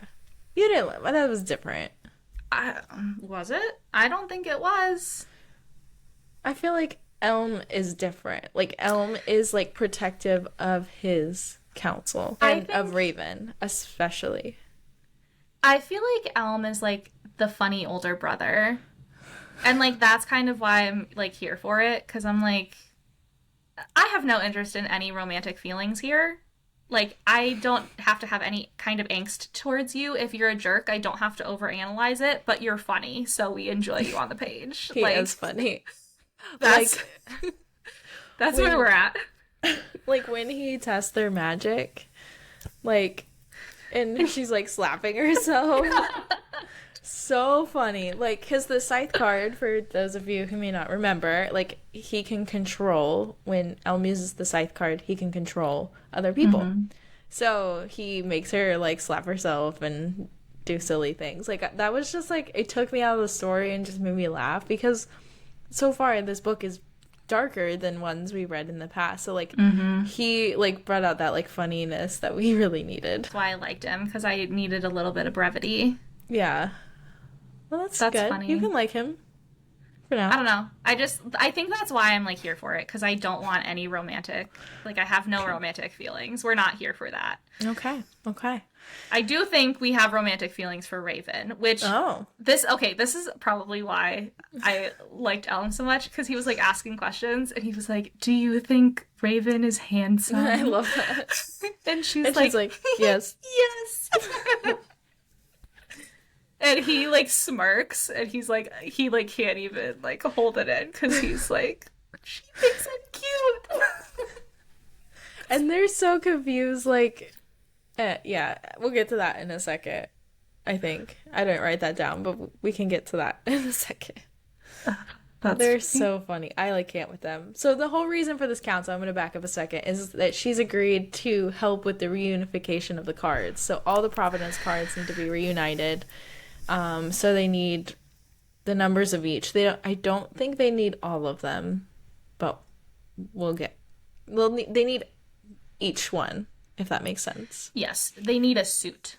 You didn't. That was different.
Was it? I don't think it was.
I feel like Elm is different. Like, Elm is, like, protective of his council. And of Raven, especially.
I feel like Elm is, like, the funny older brother. And, like, that's kind of why I'm, like, here for it. Because I'm, like, I have no interest in any romantic feelings here. Like, I don't have to have any kind of angst towards you. If you're a jerk, I don't have to overanalyze it. But you're funny, so we enjoy you on the page.
He is funny.
That's where we're at.
Like, when he tests their magic, like, and she's, like, slapping herself. So funny. Like, because the scythe card, for those of you who may not remember, like, he can control, when Elm uses the scythe card, he can control other people. Mm-hmm. So he makes her, like, slap herself and do silly things. Like, that was just, like, it took me out of the story and just made me laugh, because so far this book is darker than ones we read in the past. So, like, he, like, brought out that, like, funniness that we really needed.
That's why I liked him, because I needed a little bit of brevity.
Yeah. Well, that's good. Funny. You can like him for now.
I don't know. I think that's why I'm, like, here for it, because I don't want any romantic, like, I have no romantic feelings. We're not here for that.
Okay.
I do think we have romantic feelings for Raven, which this is probably why I liked Elm so much, because he was, like, asking questions, and he was like, do you think Raven is handsome?
I love that.
and she's like,
yes.
Yes. And he, like, smirks, and he's like, he, like, can't even, like, hold it in, because he's like, she thinks I'm cute.
And they're so confused, like, yeah, we'll get to that in a second, I think. I didn't write that down, but we can get to that in a second. They're so funny. I, like, can't with them. So the whole reason for this council, I'm going to back up a second, is that she's agreed to help with the reunification of the cards. So all the Providence cards need to be reunited. So they need the numbers of each. I don't think they need all of them, but they need each one, if that makes sense.
Yes, they need a suit.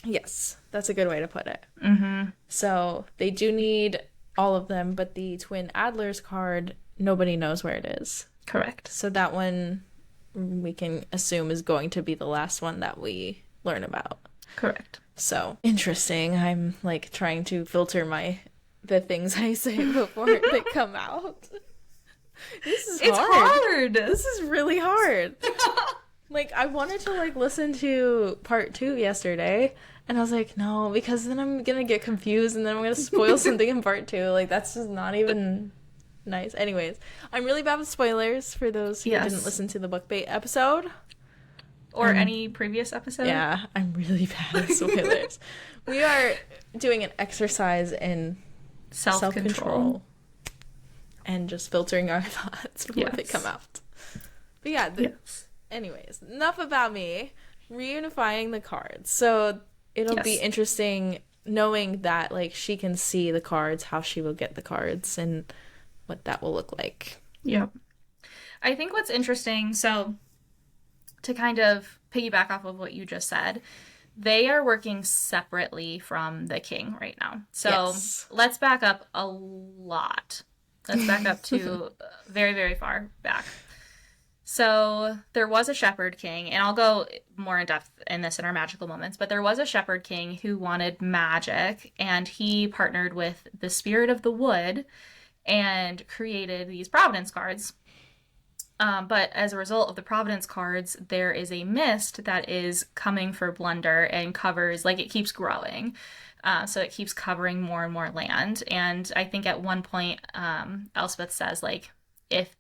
Yes, that's a good way to put it.
Mm-hmm.
So they do need all of them, but the Twin Adlers card, nobody knows where it is.
Correct.
So that one we can assume is going to be the last one that we learn about.
Correct.
So interesting. I'm like trying to filter the things I say before they come out. This is
It's hard.
This is really hard. Like, I wanted to like listen to part 2 yesterday, and I was like, no, because then I'm gonna get confused and then I'm gonna spoil something in part 2. Like, that's just not even nice. Anyways, I'm really bad with spoilers for those who didn't listen to the bookbait episode.
Or any previous episode.
Yeah, I'm really bad at spoilers. We are doing an exercise in self-control. And just filtering our thoughts before they come out. But yeah, anyways, enough about me. Reunifying the cards. So it'll be interesting knowing that like she can see the cards, how she will get the cards, and what that will look like.
Yep. I think what's interesting, so to kind of piggyback off of what you just said, they are working separately from the king right now. So let's back up a lot. Let's back up to very, very far back. So there was a shepherd king, and I'll go more in depth in this in our magical moments, but there was a shepherd king who wanted magic, and he partnered with the spirit of the wood and created these providence cards. But as a result of the providence cards, there is a mist that is coming for Blunder and covers, like it keeps growing. So it keeps covering more and more land. And I think at one point, Elspeth says, like, if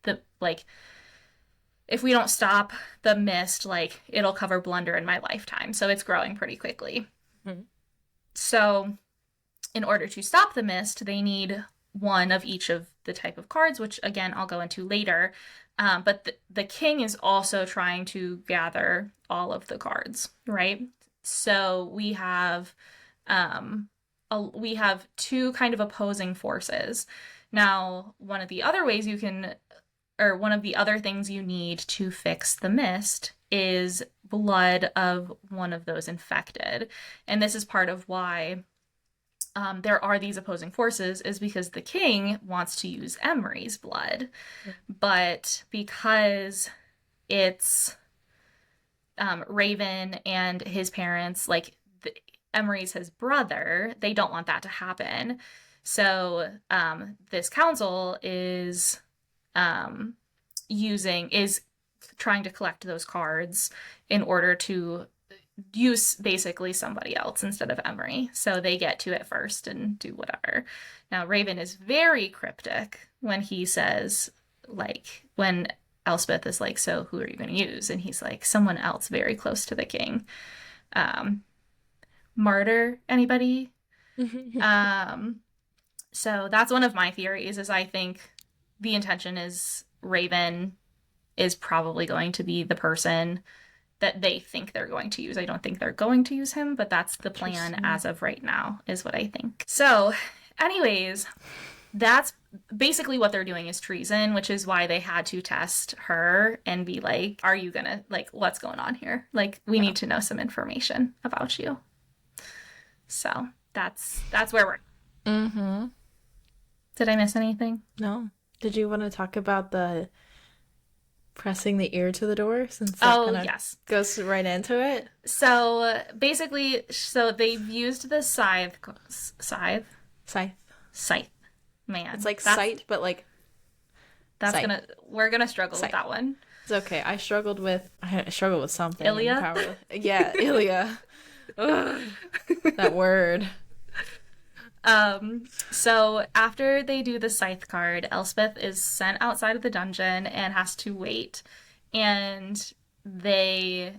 we don't stop the mist, like, it'll cover Blunder in my lifetime. So it's growing pretty quickly. Mm-hmm. So in order to stop the mist, they need one of each of the type of cards, which, again, I'll go into later. But the king is also trying to gather all of the cards, right? So we have two kind of opposing forces. Now, one of the other things you need to fix the mist is blood of one of those infected. And this is part of why there are these opposing forces, is because the king wants to use Emery's blood. But because it's Raven and his parents, like, Emery's his brother, they don't want that to happen. So this council is trying to collect those cards in order to use basically somebody else instead of Emery. So they get to it first and do whatever. Now, Raven is very cryptic when he says, like, when Elspeth is like, so who are you going to use? And he's like, someone else very close to the king. Martyr, anybody? So that's one of my theories, is I think the intention is Raven is probably going to be the person that they think they're going to use. I don't think they're going to use him, but that's the plan as of right now, is what I think. So anyways, that's basically what they're doing, is treason, which is why they had to test her and be like, are you gonna, like, what's going on here? Like, we need to know some information about you. So that's where we're.
Mm-hmm.
Did I miss anything?
No. Did you want to talk about the pressing the ear to the door, since that goes right into it?
So basically, they've used the scythe. Man,
it's like sight, but like
we're gonna struggle with that one.
It's okay. I struggled with something.
Ilya?
Yeah, Ilya. Ugh, that word.
So after they do the scythe card, Elspeth is sent outside of the dungeon and has to wait. And they,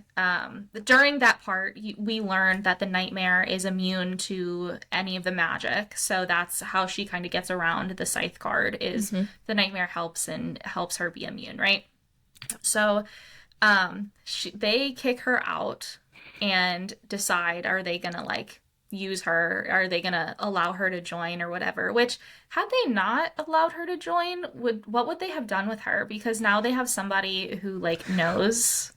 during that part, we learn that the nightmare is immune to any of the magic. So that's how she kind of gets around the scythe card, is the nightmare helps her be immune, right? So, they kick her out and decide, are they gonna, like, use her? Are they gonna allow her to join or whatever? Which, had they not allowed her to join, what would they have done with her? Because now they have somebody who, like, knows.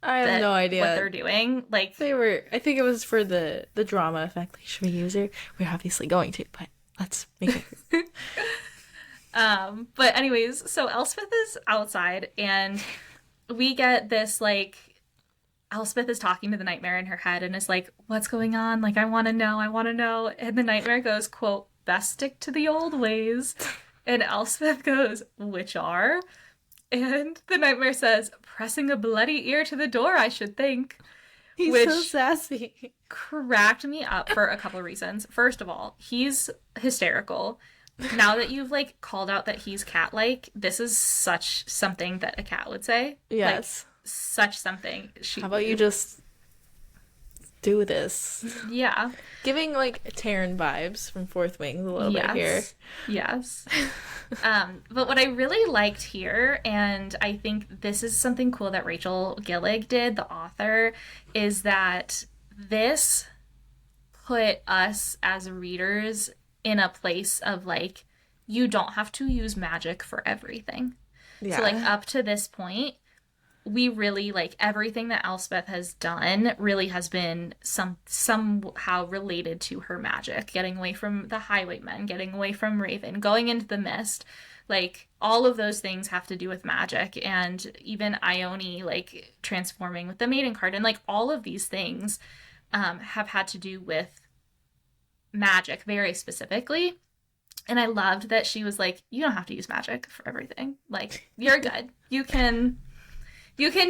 I have no idea
what they're doing. Like,
I think it was for the drama effect. Like, should we use her? We're obviously going to, but Let's make it.
But anyways, so Elspeth is outside, and we get this, like, Elspeth is talking to the nightmare in her head and is like, what's going on? Like, I want to know. I want to know. And the nightmare goes, quote, best stick to the old ways. And Elspeth goes, which are? And the nightmare says, pressing a bloody ear to the door, I should think.
He's
which
so sassy.
Cracked me up for a couple of reasons. First of all, he's hysterical. Now that you've, like, called out that he's cat-like, this is such something that a cat would say.
Yes.
Like, such something.
How about you just do this?
Yeah.
Giving, like, Taryn vibes from Fourth Wing a little bit here.
Yes. But what I really liked here, and I think this is something cool that Rachel Gillig did, the author, is that this put us as readers in a place of, like, you don't have to use magic for everything. Yeah. So, like, up to this point, we really, like, everything that Elspeth has done really has been somehow related to her magic. Getting away from the Highwaymen, getting away from Raven, going into the mist. Like, all of those things have to do with magic. And even Ione, like, transforming with the Maiden card. And, like, all of these things have had to do with magic very specifically. And I loved that she was like, you don't have to use magic for everything. Like, you're good. You can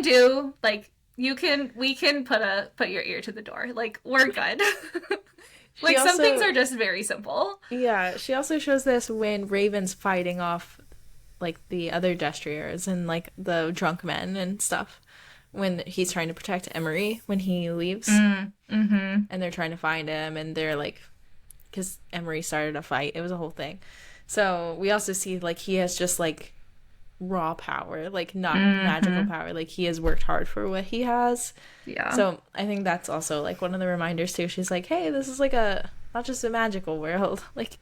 do, like, we can put your ear to the door. Like, we're good. Like, some things are just very simple.
Yeah, she also shows this when Raven's fighting off, like, the other Destriers and, like, the drunk men and stuff. When he's trying to protect Emery when he leaves. And they're trying to find him, and they're, like, because Emery started a fight. It was a whole thing. So we also see, like, he has just, like, raw power, like, not magical power. Like, he has worked hard for what he has. Yeah. So I think that's also, like, one of the reminders too. She's like, hey, this is, like, not just a magical world. Like,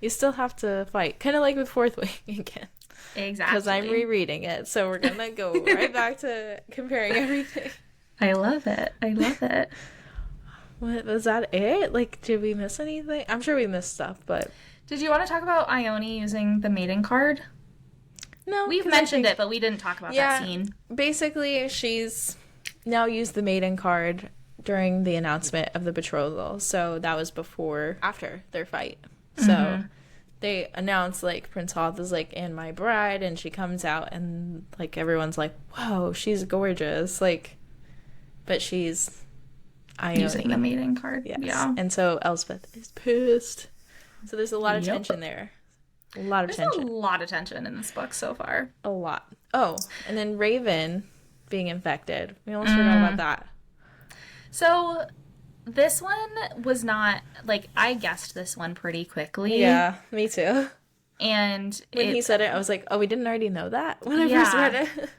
you still have to fight, kind of like with Fourth Wing again.
Exactly.
Because I'm rereading it, so we're gonna go right back to comparing everything.
I love it.
What was that? It? Like, did we miss anything? I'm sure we missed stuff, but
did you want to talk about Ione using the Maiden card?
No,
we've mentioned it, but we didn't talk about that scene.
Basically, she's now used the Maiden card during the announcement of the betrothal. So that was after their fight. So they announced, like, Prince Hoth is like, and my bride, and she comes out, and, like, everyone's like, whoa, she's gorgeous. Like, but she's Ione.
Using the Maiden card.
Yes.
Yeah.
And so Elspeth is pissed. So there's a lot of tension there. A lot of tension.
There's a lot of tension in this book so far.
A lot. Oh, and then Raven being infected. We almost forgot about that.
So this one was not, like, I guessed this one pretty quickly.
Yeah, me too.
And
when he said it, I was like, oh, we didn't already know that when I first read it.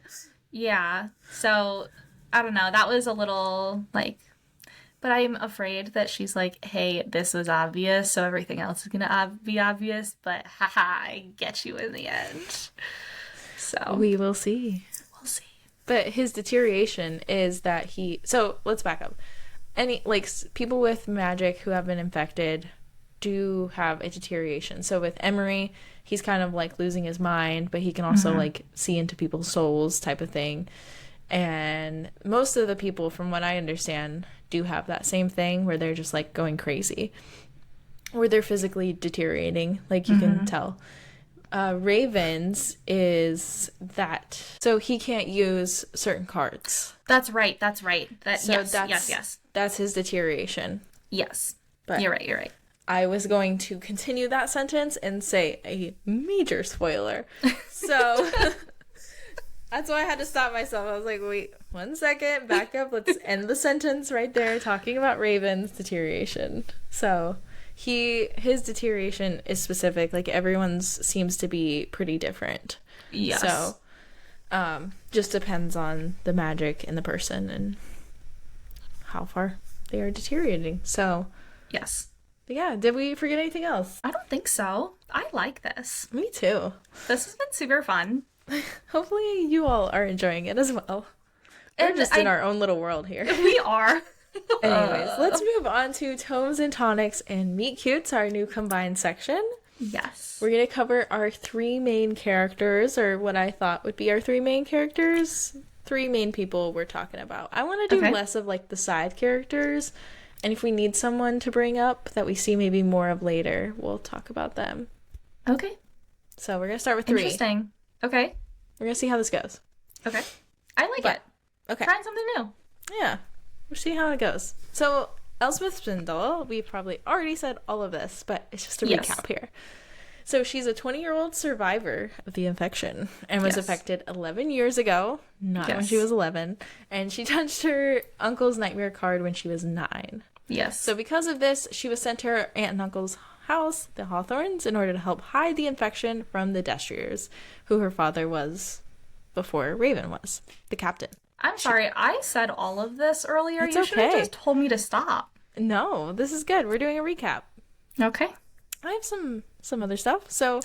Yeah. So, I don't know. That was a little, like, but I'm afraid that she's like, hey, this was obvious, so everything else is going to be obvious, but haha, I get you in the end. So.
We will see.
We'll see.
But his deterioration is that so, let's back up. People with magic who have been infected do have a deterioration. So with Emery, he's kind of, like, losing his mind, but he can also, like, see into people's souls type of thing. And most of the people, from what I understand, do have that same thing where they're just, like, going crazy, where they're physically deteriorating, like, you can tell. Raven's is that, so he can't use certain cards.
That's right. Yes.
That's his deterioration.
Yes. But you're right.
I was going to continue that sentence and say a major spoiler. So that's why I had to stop myself. I was like, wait, 1 second, back up. Let's end the sentence right there, talking about Raven's deterioration. So his deterioration is specific. Like, everyone's seems to be pretty different.
Yes.
So just depends on the magic in the person and how far they are deteriorating. So
yes.
Yeah, did we forget anything else?
I don't think so. I like this.
Me too.
This has been super fun.
Hopefully you all are enjoying it as well. We're just in our own little world here.
We are.
Anyways, let's move on to Tomes and Tonics and Meet Cutes, our new combined section.
Yes.
We're going to cover our 3 main characters, or what I thought would be our 3 main characters. 3 main people we're talking about. I want to do less of like the side characters, and if we need someone to bring up that we see maybe more of later, we'll talk about them.
Okay.
So we're going to start with 3.
Interesting. Okay.
We're going to see how this goes.
Okay. I like it.
Okay.
Trying something new.
Yeah. We'll see how it goes. So, Elspeth Spindle, we probably already said all of this, but it's just a recap here. So, she's a 20-year-old survivor of the infection and was affected 11 years ago, not when she was 11, and she touched her uncle's nightmare card when she was 9.
Yes.
So, because of this, she was sent to her aunt and uncle's house, the Hawthorns, in order to help hide the infection from the Destriers, who her father was before Raven was, the captain.
I'm sorry, I said all of this earlier.
It's
you should have just told me to stop.
No, this is good. We're doing a recap.
Okay.
I have some other stuff. So,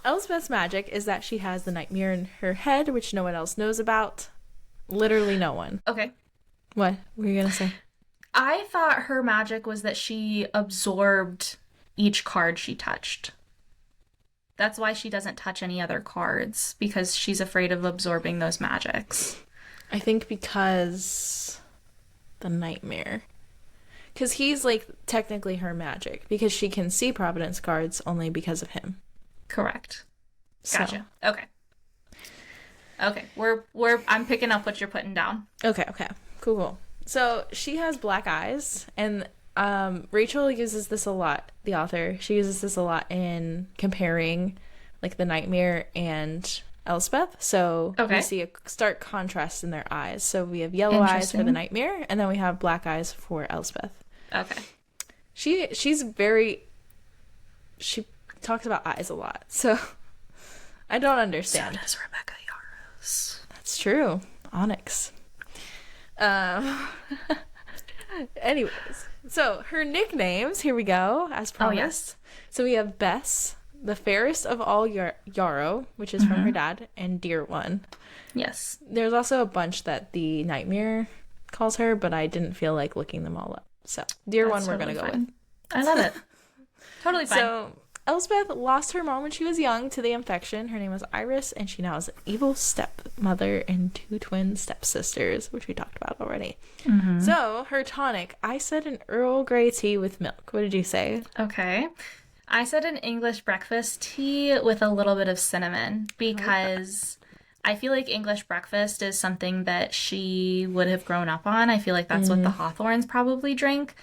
Elspeth's magic is that she has the nightmare in her head, which no one else knows about. Literally no one.
Okay.
What were you going to say?
I thought her magic was that she absorbed each card she touched. That's why she doesn't touch any other cards, because she's afraid of absorbing those magics.
I think because the nightmare. Because he's, like, technically her magic. Because she can see Providence cards only because of him.
Correct.
So.
Gotcha. Okay. Okay. I'm picking up what you're putting down.
Okay. Cool. So, she has black eyes. And Rachel uses this a lot, the author. She uses this a lot in comparing, like, the nightmare and Elspeth. So we see a stark contrast in their eyes. So we have yellow eyes for the nightmare, and then we have black eyes for Elspeth.
Okay.
She talks about eyes a lot. So I don't understand.
So does Rebecca Yarros.
That's true. Onyx. Anyways, so her nicknames, here we go, as promised.
Oh, yes.
So we have Bess, the fairest of all Yarrow, which is from her dad, and Dear One.
Yes.
There's also a bunch that the Nightmare calls her, but I didn't feel like looking them all up. So, Dear One, we're going to go with.
I love it. Totally fine.
So, Elspeth lost her mom when she was young to the infection. Her name was Iris, and she now has an evil stepmother and 2 twin stepsisters, which we talked about already. Mm-hmm. So, her tonic, I said an Earl Grey tea with milk. What did you say?
Okay. I said an English breakfast tea with a little bit of cinnamon, because I feel like English breakfast is something that she would have grown up on. I feel like that's what the Hawthorns probably drink.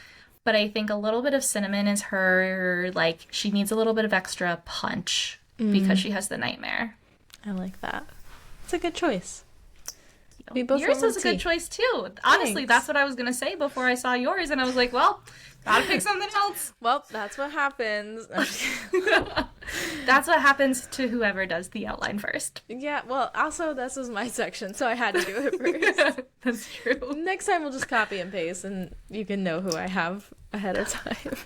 But I think a little bit of cinnamon is her, like, she needs a little bit of extra punch because she has the nightmare.
I like that. It's a good choice.
We both yours was a good choice, too. Honestly, that's what I was going to say before I saw yours, and I was like, well, gotta pick something else.
Well, that's what happens.
That's what happens to whoever does the outline first.
Yeah, well, also, this was my section, so I had to do it first.
That's true.
Next time, we'll just copy and paste, and you can know who I have ahead of time.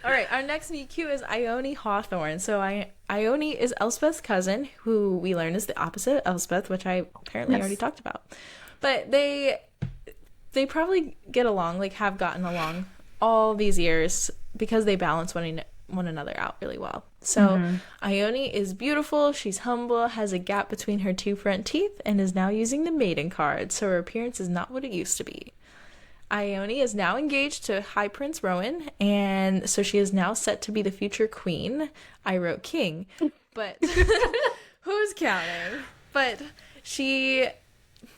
All right, our next meet cute is Ione Hawthorne. So Ione is Elspeth's cousin, who we learn is the opposite of Elspeth, which I apparently already talked about. But they probably get along, like have gotten along all these years because they balance one another out really well. So Ione is beautiful, she's humble, has a gap between her 2 front teeth, and is now using the maiden card, so her appearance is not what it used to be. Ione is now engaged to High Prince Rowan, and so she is now set to be the future queen. I wrote king, but who's counting? But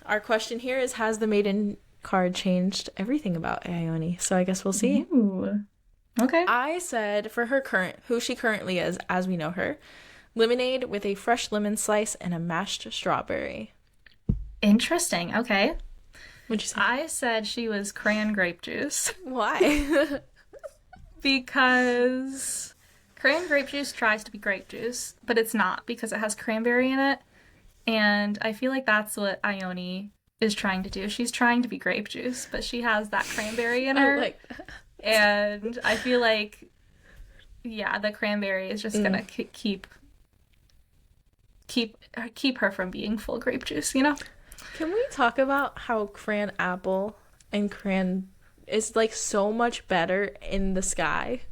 our question here is, has the maiden card changed everything about Ione? So I guess we'll see.
Ooh. Okay.
I said for her who she currently is, as we know her, lemonade with a fresh lemon slice and a mashed strawberry.
Interesting. Okay.
What'd you say?
I said she was crayon grape juice.
Why?
Because crayon grape juice tries to be grape juice, but it's not because it has cranberry in it. And I feel like that's what Ione is trying to do. She's trying to be grape juice, but she has that cranberry in her.
I like that.
And I feel like, yeah, the cranberry is just gonna keep her from being full grape juice, you know?
Can we talk about how cran apple and cran is like so much better in the sky.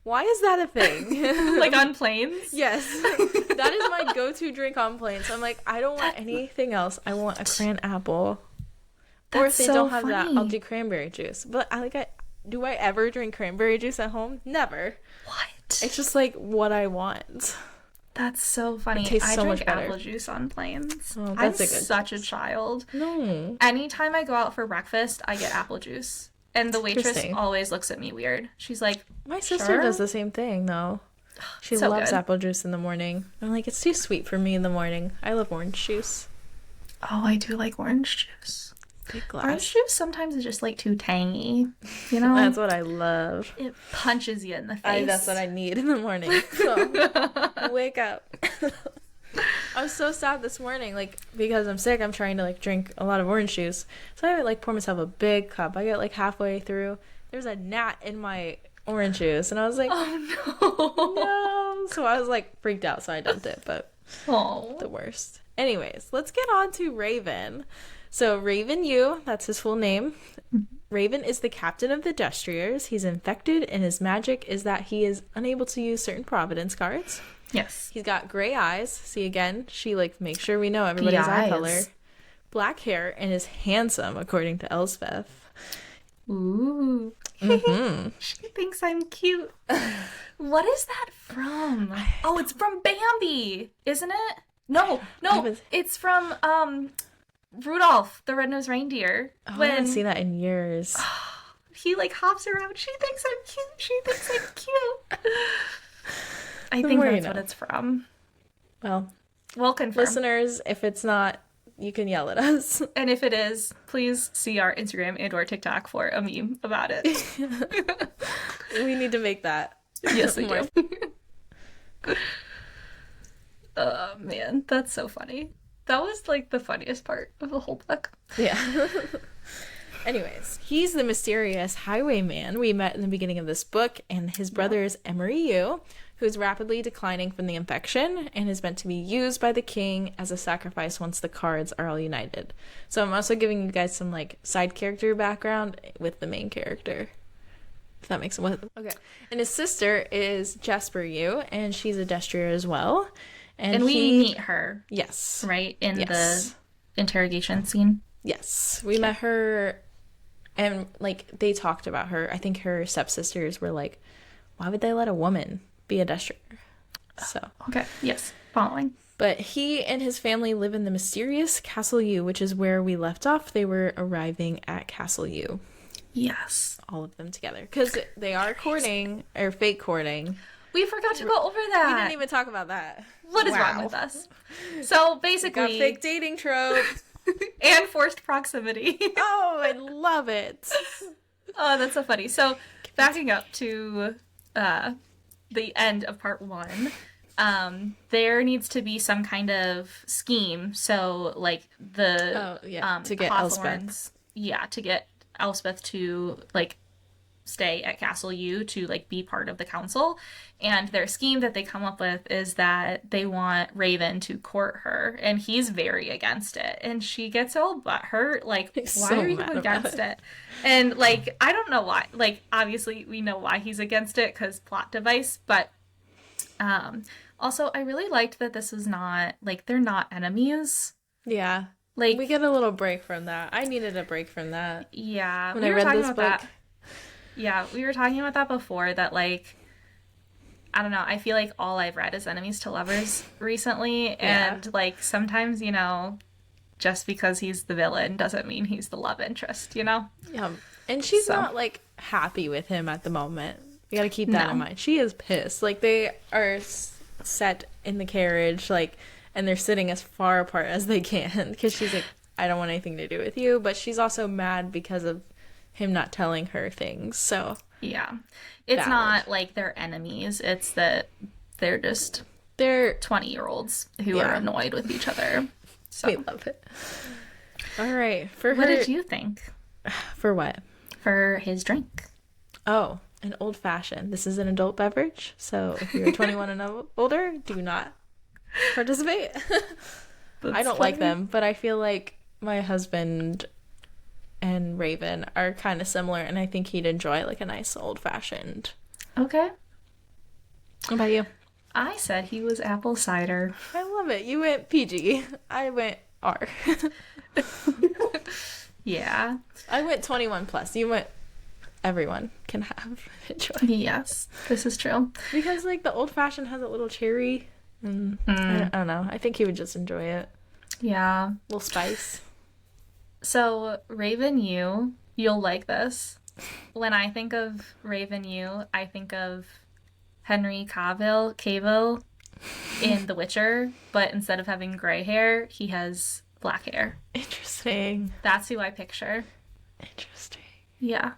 Why is that a thing?
Like on planes?
Yes. That is my go-to drink on planes. I'm like, I don't want anything else. I want a cran apple. Or if they don't have that, I'll do cranberry juice. But do I ever drink cranberry juice at home? Never.
What?
It's just like what I want.
That's so funny.
It tastes so
drink
much better.
apple juice on planes.
Oh,
I'm
that's a good
such a child.
No.
Anytime I go out for breakfast, I get apple juice. And the waitress
Interesting.
always looks at me weird. She's like,
My sister
"Sure?"
does the same thing, though. She
So
loves
good.
apple juice in the morning. I'm like, it's too sweet for me in the morning. I love orange juice.
Oh, I do like orange juice.
Big glass.
Orange juice sometimes is just like too tangy. You know?
That's what I love.
It punches you in the face.
That's what I need in the morning. So, wake up. I was so sad this morning, like, because I'm sick, I'm trying to, like, drink a lot of orange juice. So I, like, pour myself a big cup. I get, like, halfway through. There's a gnat in my orange juice. And I was like,
oh, no.
no. So I was, like, freaked out, so I dumped it. But the worst. Anyways, let's get on to Raven. So Raven Yu, that's his full name. Raven is the captain of the Destriers. He's infected, and his magic is that he is unable to use certain Providence cards.
Yes.
He's got gray eyes. See, again, she, like, makes sure we know everybody's eye color. Black hair, and is handsome, according to Elspeth.
Ooh.
Mm-hmm.
She thinks I'm cute. What is that from? Oh, it's from Bambi, isn't it? No, it's from Rudolph, the Red-Nosed Reindeer.
Oh, I haven't seen that in years.
He, like, hops around. She thinks I'm cute. She thinks I'm cute. I think that's what it's from.
Well,
we'll confirm.
Listeners, if it's not, you can yell at us.
And if it is, please see our Instagram and or TikTok for a meme about it.
We need to make that.
Yes, we do. Oh, man. That's so funny. That was, like, the funniest part of the whole book.
Yeah. Anyways, he's the mysterious highwayman we met in the beginning of this book, and his brother is Emery Yu, who's rapidly declining from the infection and is meant to be used by the king as a sacrifice once the cards are all united. So I'm also giving you guys some, like, side character background with the main character, if that makes sense. Okay. And his sister is Jasper Yu, and she's a Destrier as well.
And we meet her.
Yes.
Right? In the interrogation scene.
Yes. We met her, and, like, they talked about her. I think her stepsisters were like, why would they let a woman be a Destrier? So.
Okay. Yes. Following.
But he and his family live in the mysterious Castle U, which is where we left off. They were arriving at Castle U.
Yes.
All of them together. Because they are courting, or fake courting.
We forgot to go over that.
We didn't even talk about that.
What is wrong with us? So basically,
got fake dating trope
and forced proximity.
Oh, I love it.
Oh, that's so funny. So backing up to the end of part 1, there needs to be some kind of scheme. So, like, the
to get Elspeth.
Yeah, to get Elspeth to, like, stay at Castle U to, like, be part of the council. And their scheme that they come up with is that they want Raven to court her, and he's very against it. And she gets all butthurt, like, why are you against it? And, like, I don't know why. Like, obviously we know why he's against it, because plot device, but also I really liked that this is not, like, they're not enemies.
Yeah.
Like,
we get a little break from that. I needed a break from that.
Yeah.
When I read this book.
That. Yeah, we were talking about that before, that, like, I don't know, I feel like all I've read is enemies to lovers recently, and, like, sometimes, you know, just because he's the villain doesn't mean he's the love interest, you know?
Yeah, and she's not, like, happy with him at the moment. You gotta keep that in mind. She is pissed. Like, they are set in the carriage, like, and they're sitting as far apart as they can, because she's like, I don't want anything to do with you, but she's also mad because of him not telling her things, so...
Yeah. It's not like they're enemies. It's that they're 20-year-olds who are annoyed with each other. So.
We love it. All right.
What did you think?
For what?
For his drink.
Oh, an old-fashioned. This is an adult beverage, so if you're 21 and older, do not participate. I don't like them, but I feel like my husband and Raven are kind of similar, and I think he'd enjoy like a nice old-fashioned.
Okay.
What about you?
I said he was apple cider.
I love it. You went PG. I went R.
Yeah.
I went 21 plus. You went everyone can have enjoy.
Yes, this is true.
Because like the old fashioned has a little cherry, and I don't know. I think he would just enjoy it.
Yeah.
A little spice.
So Raven you'll like this. When I think of Raven I think of Henry Cavill in The Witcher, but instead of having gray hair, he has black hair.
Interesting.
That's who I picture.
Interesting.
Yeah.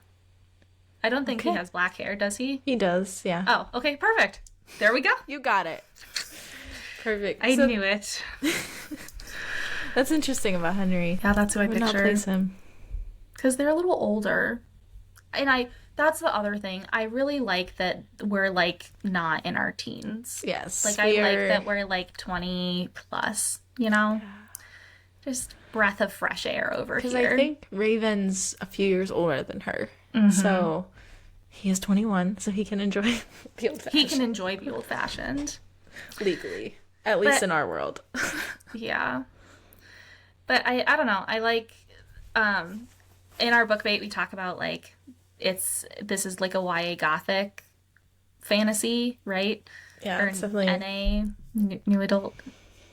I don't think he has black hair, does he?
He does, yeah.
Oh, okay, perfect. There we go.
You got it. Perfect.
I knew it.
That's interesting about Henry.
Yeah, that's who I
would
picture.
Not place him.
Because they're a little older. And that's the other thing. I really like that we're like not in our teens.
Yes.
Like I like that we're like 20 plus, you know? Yeah. Just breath of fresh air over here.
Because I think Raven's a few years older than her. Mm-hmm. So he is 21, so he can enjoy the old-fashioned.
He can enjoy the old-fashioned.
Legally. At least in our world.
Yeah. But I don't know. I like, in our book bait, we talk about like, this is like a YA gothic fantasy, right?
Yeah,
or
it's definitely
new adult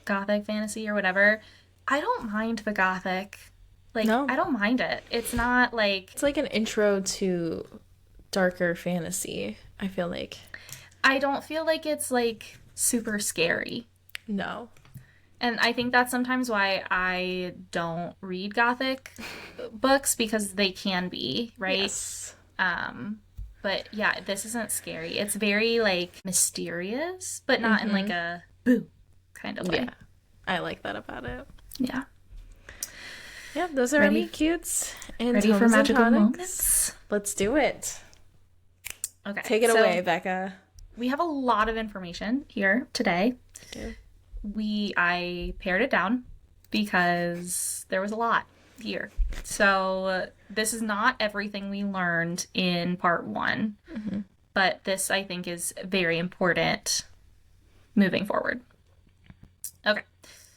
gothic fantasy or whatever. I don't mind the gothic. Like, no. I don't mind it. It's not like...
It's like an intro to darker fantasy, I feel like.
I don't feel like it's like super scary.
No.
And I think that's sometimes why I don't read gothic books, because they can be, right?
Yes.
But yeah, this isn't scary. It's very like mysterious, but not in like a boo kind of way.
Yeah. I like that about it.
Yeah.
Yeah, those are our meet cutes. And
ready for magical moments?
Let's do it.
Okay.
Take it away, Becca.
We have a lot of information here today. I pared it down because there was a lot here. So this is not everything we learned in part 1, but this I think is very important moving forward. Okay.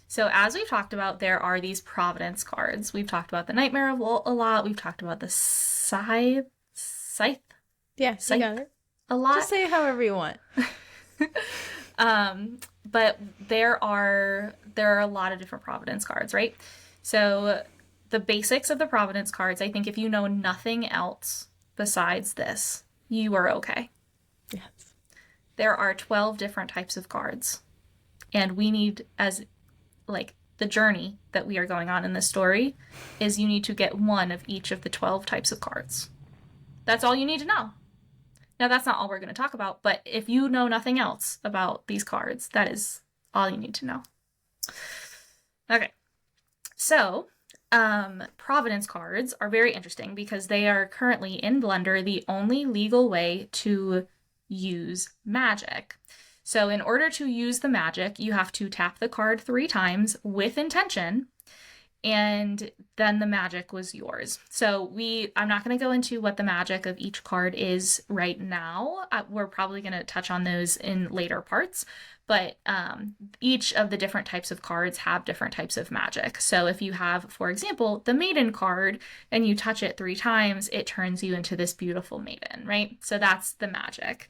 So as we've talked about, there are these Providence cards. We've talked about the Nightmare of a lot. We've talked about the Scythe.
Yeah,
Scythe
you got it.
A lot.
Just say it however you want.
But there are a lot of different Providence cards, right? So the basics of the Providence cards, I think if you know nothing else besides this, you are okay.
Yes.
There are 12 different types of cards. And we need, as like the journey that we are going on in this story, is you need to get one of each of the 12 types of cards. That's all you need to know. Now, that's not all we're going to talk about, but if you know nothing else about these cards, that is all you need to know. Okay. So, Providence cards are very interesting because they are currently in Blender the only legal way to use magic. So in order to use the magic, you have to tap the card 3 times with intention, and then the magic was yours. So I'm not going to go into what the magic of each card is right now. We're probably going to touch on those in later parts, but each of the different types of cards have different types of magic. So if you have, for example, the Maiden card and you touch it 3 times, it turns you into this beautiful maiden, right? So that's the magic.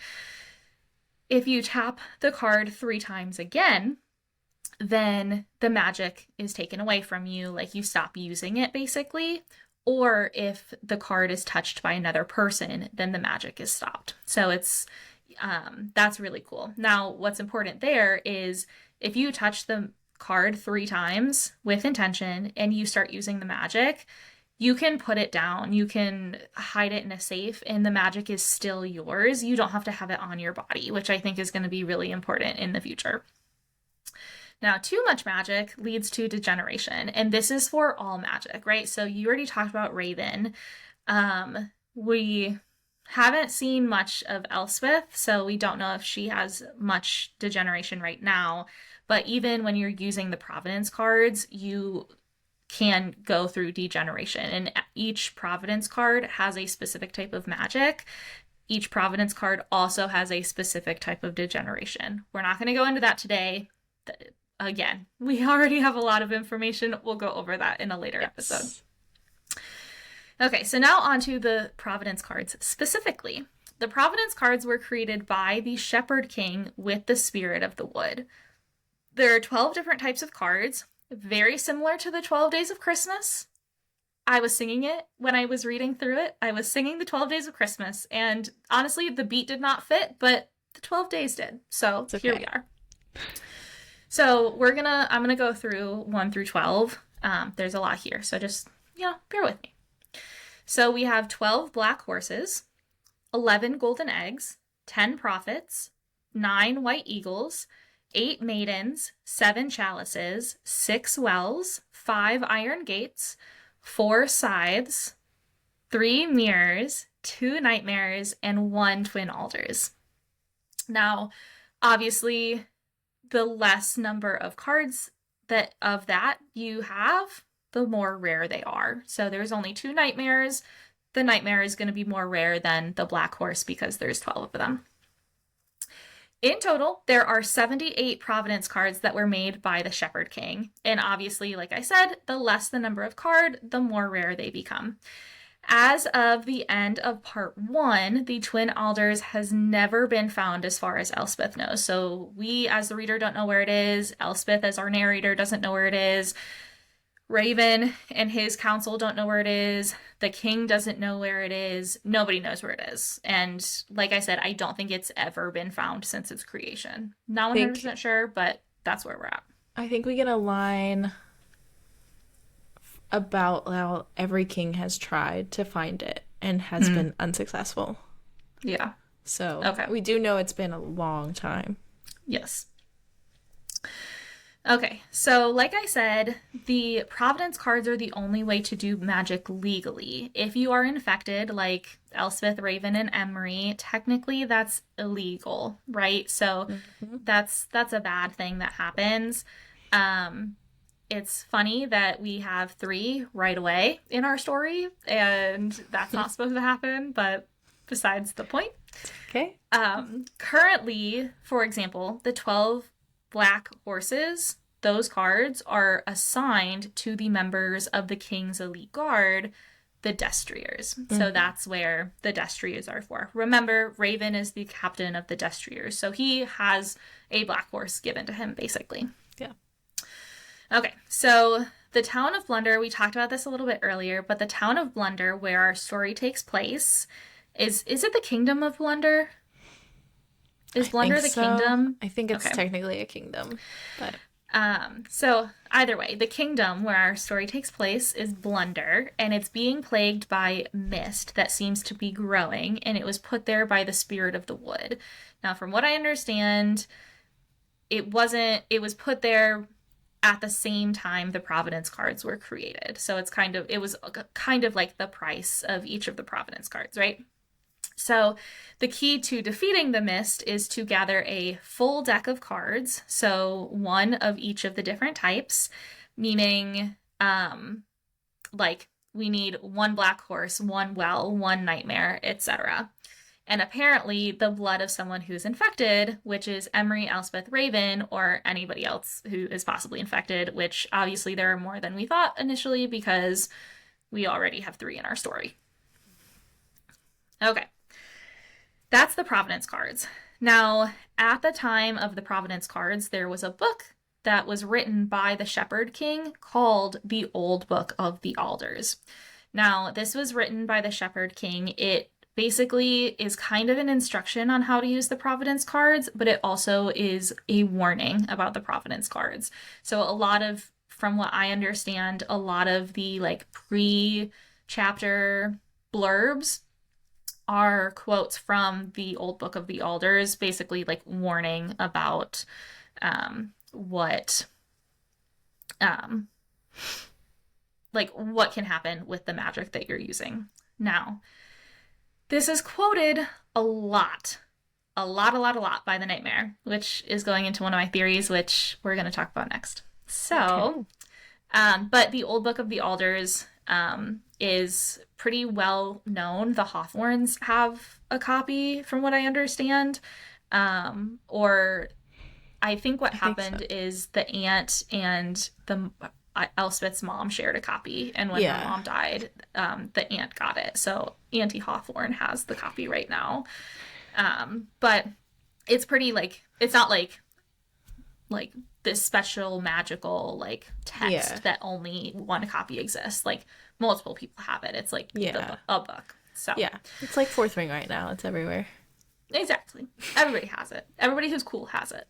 If you tap the card 3 times again, then the magic is taken away from you, like you stop using it basically. Or if the card is touched by another person, then the magic is stopped. So it's that's really cool. Now, what's important there is if you touch the card 3 times with intention and you start using the magic, you can put it down, you can hide it in a safe, and the magic is still yours. You don't have to have it on your body, which I think is going to be really important in the future. Now, too much magic leads to degeneration, and this is for all magic, right? So you already talked about Raven. We haven't seen much of Elspeth, so we don't know if she has much degeneration right now. But even when you're using the Providence cards, you can go through degeneration. And each Providence card has a specific type of magic. Each Providence card also has a specific type of degeneration. We're not going to go into that today. Again, we already have a lot of information. We'll go over that in a later episode. Okay, so now on to the Providence cards specifically. The Providence cards were created by the Shepherd King with the Spirit of the Wood. There are 12 different types of cards, very similar to the 12 Days of Christmas. I was singing it when I was reading through it. I was singing the 12 Days of Christmas, and honestly, the beat did not fit, but the 12 days did. So here we are. So I'm gonna go through 1 through 12. There's a lot here, so just, bear with me. So we have 12 black horses, 11 golden eggs, 10 prophets, 9 white eagles, 8 maidens, 7 chalices, 6 wells, 5 iron gates, 4 scythes, 3 mirrors, 2 nightmares, and 1 twin alders. Now, obviously, the less number of cards that you have, the more rare they are. So there's only 2 nightmares. The nightmare is going to be more rare than the black horse because there's 12 of them. In total, there are 78 Providence cards that were made by the Shepherd King. And obviously, like I said, the less the number of card, the more rare they become. As of the end of part 1, the twin alders has never been found as far as Elspeth knows. So we, as the reader, don't know where it is. Elspeth, as our narrator, doesn't know where it is. Raven and his council don't know where it is. The king doesn't know where it is. Nobody knows where it is. And like I said, I don't think it's ever been found since its creation. Not 100% sure, but that's where we're at.
I think we get a line about how every king has tried to find it and has been unsuccessful.
Yeah.
So we do know it's been a long time.
Yes. Okay, so like I said, the Providence cards are the only way to do magic legally. If you are infected, like Elspeth, Raven, and Emery, technically that's illegal, right? So that's a bad thing that happens. It's funny that we have 3 right away in our story, and that's not supposed to happen, but besides the point.
Okay.
Currently, for example, the 12 black horses, those cards are assigned to the members of the King's Elite Guard, the Destriers. So that's where the Destriers are for. Remember, Raven is the captain of the Destriers, so he has a black horse given to him, basically.
Yeah.
Okay, so the town of Blunder, we talked about this a little bit earlier, but the town of Blunder, where our story takes place, is it the kingdom of Blunder? Is Blunder the kingdom?
I think it's technically a kingdom, but
so either way, the kingdom where our story takes place is Blunder, and it's being plagued by mist that seems to be growing, and it was put there by the Spirit of the Wood. Now, from what I understand, it was put there at the same time the Providence cards were created. So it was kind of like the price of each of the Providence cards, right? So the key to defeating the mist is to gather a full deck of cards, so 1 of each of the different types, meaning like we need 1 black horse, 1 well, 1 nightmare, etc. And apparently the blood of someone who's infected, which is Emery, Elspeth, Raven, or anybody else who is possibly infected, which obviously there are more than we thought initially because we already have 3 in our story. Okay. That's the Providence cards. Now, at the time of the Providence cards, there was a book that was written by the Shepherd King called The Old Book of the Alders. Now, this was written by the Shepherd King. It basically is kind of an instruction on how to use the Providence cards, but it also is a warning about the Providence cards. So from what I understand, a lot of the pre-chapter blurbs are quotes from the Old Book of the Alders, basically warning about what can happen with the magic that you're using. Now, this is quoted a lot by the Nightmare, which is going into one of my theories, which we're going to talk about next. So, But the Old Book of the Alders is pretty well known. The Hawthorns have a copy, from what I understand. Or I think what
I think so.
happened is the aunt and the Elspeth's mom shared a copy, and when her
Yeah.
mom died, the aunt got it. So Auntie Hawthorne has the copy right now. But it's pretty like it's not like this special magical like
Yeah.
text that only one copy exists. Like multiple people have it. It's like
Yeah.
a book. So
Yeah. It's like fourth ring right now. It's everywhere.
exactly, everybody has it. Everybody who's cool has it.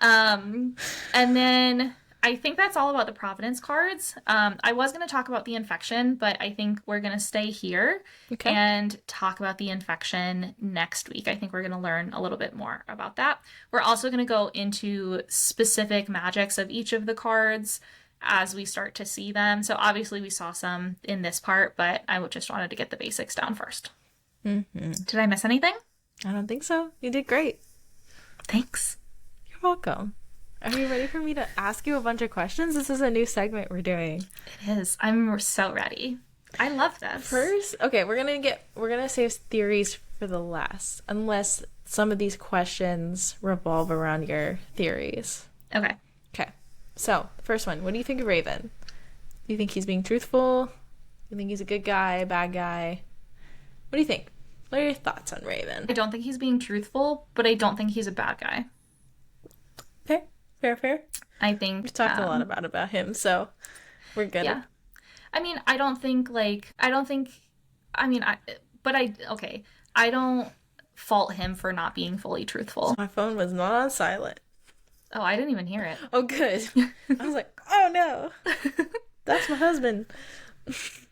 Um, and then I think that's all about the Providence cards. I was going to talk about the infection, but I think we're going to stay here
Okay.
and talk about the infection next week. I think we're going to learn a little bit more about that. We're also going to go into specific magics of each of the cards as we start to see them. So obviously we saw some in this part, but I just wanted to get the basics down first.
Mm-hmm.
Did I miss anything?
I don't think so. You did great.
Thanks.
You're welcome. Are you ready for me to ask you a bunch of questions? This is a new segment we're doing.
It is. I'm so ready. I love this.
First, okay, we're gonna save theories for the last, unless some of these questions revolve around your theories.
Okay.
Okay. So, first one, what do you think of Raven? Do you think he's being truthful? Do you think he's a good guy, bad guy? What do you think? What are your thoughts on Raven?
I don't think he's being truthful, but I don't think he's a bad guy.
Okay, fair.
I think
We've talked a lot about him, so we're good.
Yeah. I mean, I don't think like I don't think I mean I but I okay. I don't fault him for not being fully truthful.
My phone was not on silent.
Oh, I didn't even hear it.
Oh, good. I was like, oh no, that's my husband.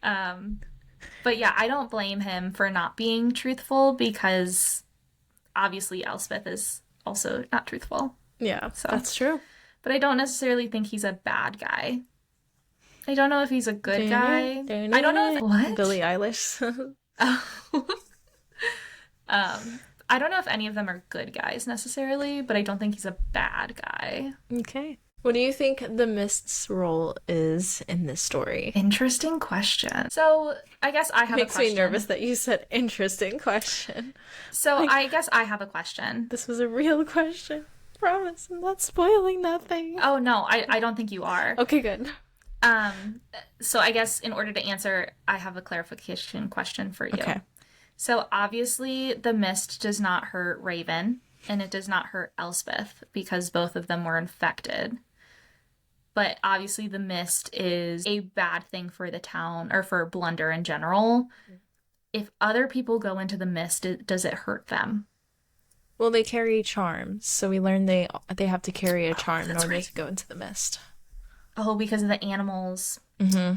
But yeah, I don't blame him for not being truthful because obviously Elspeth is also not truthful.
Yeah,
So,
that's true.
but I don't necessarily think he's a bad guy. I don't know if he's a good guy. I don't know if what?
Billie Eilish.
Oh. I don't know if any of them are good guys necessarily, but I don't think he's a bad guy.
Okay. What do you think the Mist's role is in this story?
Interesting question. So I guess I have
Makes
a question.
me nervous that you said interesting question.
So I guess I have a question.
This was a real question. Promise, I'm not spoiling nothing.
Oh no, I don't think you are.
Okay, good.
So I guess in order to answer, I have a clarification question for you.
Okay.
So obviously the mist does not hurt Raven and it does not hurt Elspeth because both of them were infected. But obviously the mist is a bad thing for the town or for Blunder in general. If other people go into the mist, does it hurt them?
Well, they carry charms, so we learn they have to carry a charm in order
right.
to go into the mist.
Oh, because of the animals.
Mm-hmm.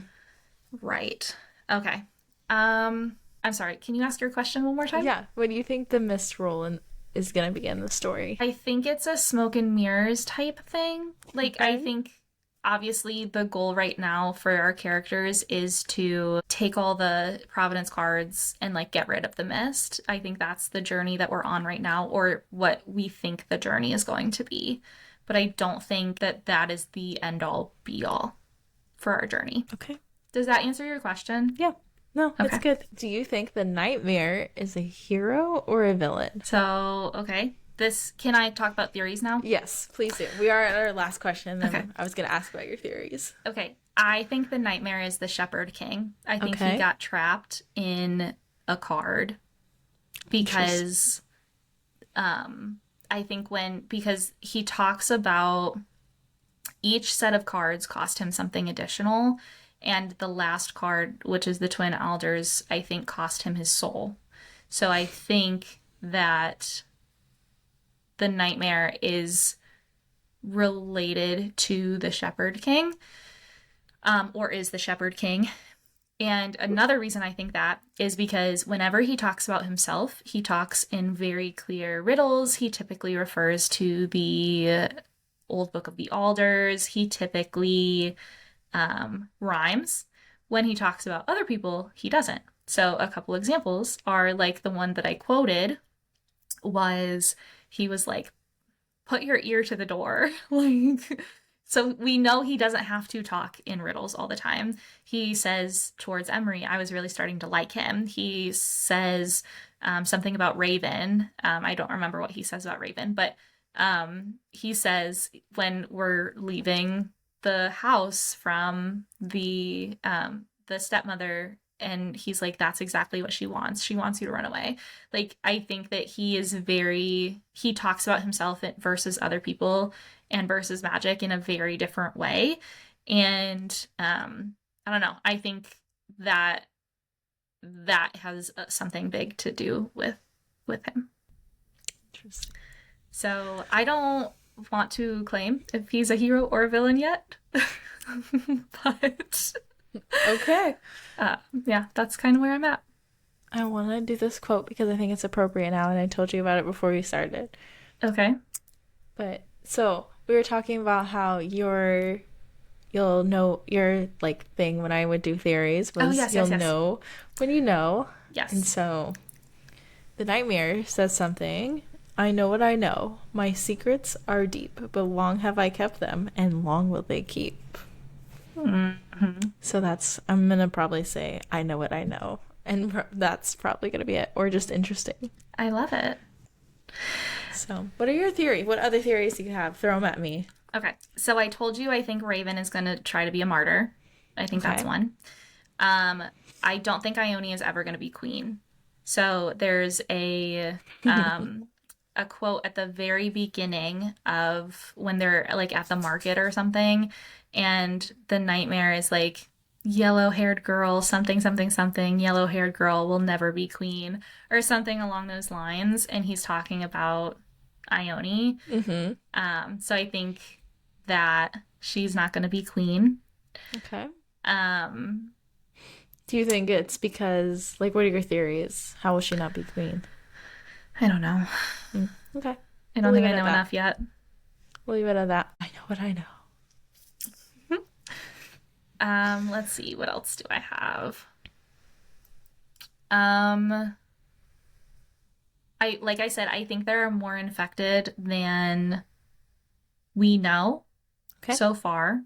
Right. Okay. I'm sorry. Can you ask your question one more time?
Yeah. What do you think the Mist role is going to be in the story?
I think it's a smoke and mirrors type thing. Like, I
Okay.
think obviously the goal right now for our characters is to take all the Providence cards and like get rid of the mist. I think that's the journey that we're on right now, or what we think the journey is going to be. But I don't think that that is the end all be all for our journey.
Okay.
Does that answer your question?
Yeah. No, it's
Okay.
good. Do you think the Nightmare is a hero or a villain?
So, okay. Can I talk about theories now?
Yes, please do. We are at our last question, and
Okay.
I was going to ask about your theories.
Okay. I think the nightmare is the Shepherd King. I think
Okay.
he got trapped in a card because I think because he talks about each set of cards cost him something additional, and the last card, which is the Twin Alders, I think cost him his soul. So I think that the nightmare is related to the Shepherd King, or is the Shepherd King. And another reason I think that is because whenever he talks about himself, he talks in very clear riddles. He typically refers to the Old Book of the Alders. He typically rhymes. When he talks about other people, he doesn't. So a couple examples are like the one that I quoted was he was like, put your ear to the door. Like, So we know he doesn't have to talk in riddles all the time. He says towards Emery, I was really starting to like him. He says something about Raven. I don't remember what he says about Raven, but he says when we're leaving the house from the stepmother, and he's like, that's exactly what she wants. She wants you to run away. Like, I think that he talks about himself versus other people and versus magic in a very different way. And I don't know. I think that that has something big to do with him.
Interesting.
So I don't want to claim if he's a hero or a villain yet, but
Okay.
Yeah, that's kind of where I'm at.
I want to do this quote because I think it's appropriate now, and I told you about it before we started.
Okay.
But so we were talking about how you'll know your like thing when I would do theories was
yes,
you'll
yes.
know when you know.
Yes.
And so the nightmare says something. I know what I know. My secrets are deep, but long have I kept them, and long will they keep.
Mm-hmm.
So I'm gonna probably say I know what I know, and that's probably gonna be it, or just interesting.
I love it.
So, what are your theories? What other theories do you have? Throw them at me.
Okay, so I told you I think Raven is going to try to be a martyr. I think that's one. I don't think Ione is ever going to be queen. So there's a quote at the very beginning of when they're like at the market or something, and the nightmare is like, yellow-haired girl, something, something, something, yellow-haired girl will never be queen, or something along those lines, and he's talking about Ione.
Mm-hmm.
So I think that she's not going to be queen.
Okay.
Um,
Do you think it's because, like, what are your theories? How will she not be queen?
I don't know.
Okay.
I don't think I know enough yet.
We'll leave it at that. I know what I know.
Let's see. What else do I have? Like I said, I think there are more infected than we know so far.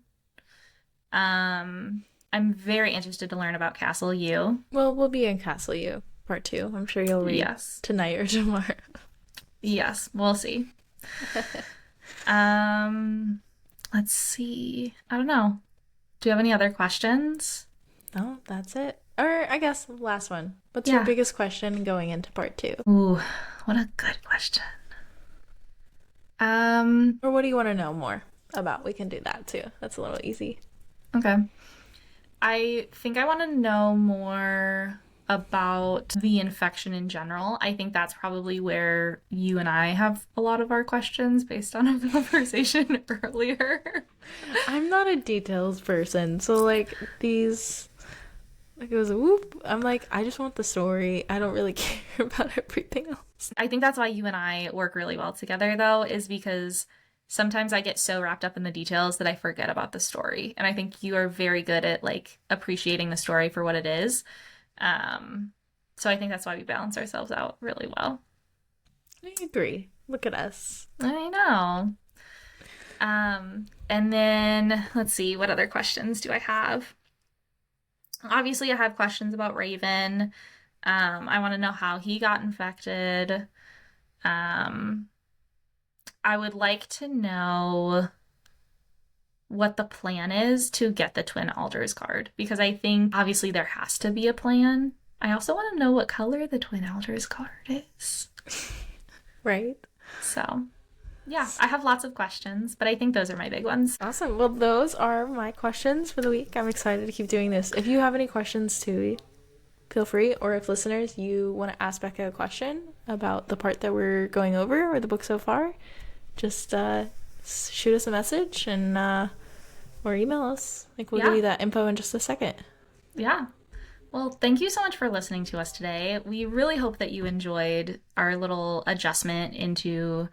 I'm very interested to learn about Castle U.
Well, we'll be in Castle U part 2. I'm sure you'll read tonight or tomorrow.
Yes, we'll see. Let's see. I don't know. Do you have any other questions?
No, that's it. Or I guess last one. What's your biggest question going into part 2?
Ooh, what a good question.
Or what do you want to know more about? We can do that too. That's a little easy.
Okay. I think I want to know more about the infection in general. I think that's probably where you and I have a lot of our questions based on a conversation earlier.
I'm not a details person, so like these, like it was a whoop. I'm like, I just want the story. I don't really care about everything else.
I think that's why you and I work really well together, though, is because sometimes I get so wrapped up in the details that I forget about the story. And I think you are very good at like appreciating the story for what it is. So I think that's why we balance ourselves out really well.
I agree. Look at us.
I know. And then let's see, what other questions do I have? Obviously, I have questions about Raven. I want to know how he got infected. I would like to know what the plan is to get the Twin Alders card, because I think obviously there has to be a plan. I also want to know what color the Twin Alders card is.
Right.
So, yeah, I have lots of questions, but I think those are my big ones.
Awesome. Well, those are my questions for the week. I'm excited to keep doing this. If you have any questions too, feel free. Or if listeners, you want to ask Becca a question about the part that we're going over or the book so far, just shoot us a message and or email us. Like we'll give you that info in just a second.
Yeah. Well, thank you so much for listening to us today. We really hope that you enjoyed our little adjustment into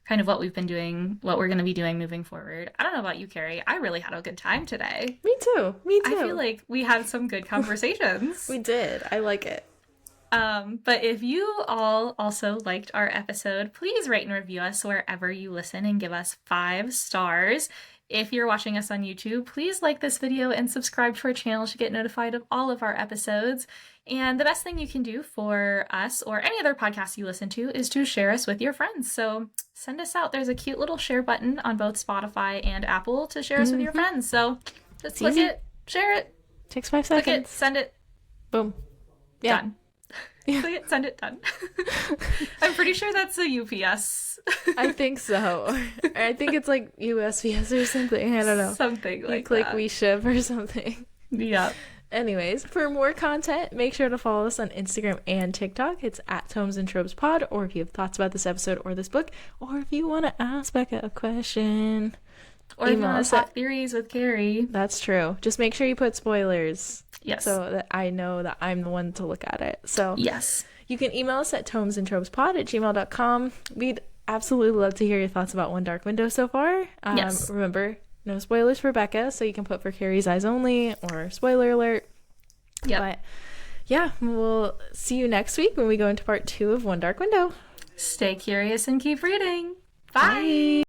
kind of what we've been doing, what we're going to be doing moving forward. I don't know about you, Keri. I really had a good time today.
Me too.
I feel like we had some good conversations.
We did. I like it.
But if you all also liked our episode, please rate and review us wherever you listen and give us 5 stars. If you're watching us on YouTube, please like this video and subscribe to our channel to get notified of all of our episodes. And the best thing you can do for us or any other podcast you listen to is to share us with your friends. So send us out. There's a cute little share button on both Spotify and Apple to share us with your friends. So just click it, share it.
Takes 5 seconds.
Click it, send it.
Boom. Yeah.
Done. Click it, send it, done. I'm pretty sure that's a UPS.
I think so. I think it's like USPS or something. I don't know.
Something like
you click
that.
We Ship or something.
Yeah.
Anyways, for more content, make sure to follow us on Instagram and TikTok. It's at Tomes and Tropes Pod. Or if you have thoughts about this episode or this book, or if you want to ask Becca a question,
or if you want to talk theories with Keri.
That's true. Just make sure you put spoilers.
Yes.
So that I know that I'm the one to look at it. So
yes.
You can email us at tomesandtropespod@gmail.com. We'd absolutely love to hear your thoughts about One Dark Window so far.
Yes.
Remember, no spoilers for Becca, so you can put for Keri's eyes only or spoiler alert.
Yeah.
But yeah, we'll see you next week when we go into part 2 of One Dark Window.
Stay curious and keep reading. Bye.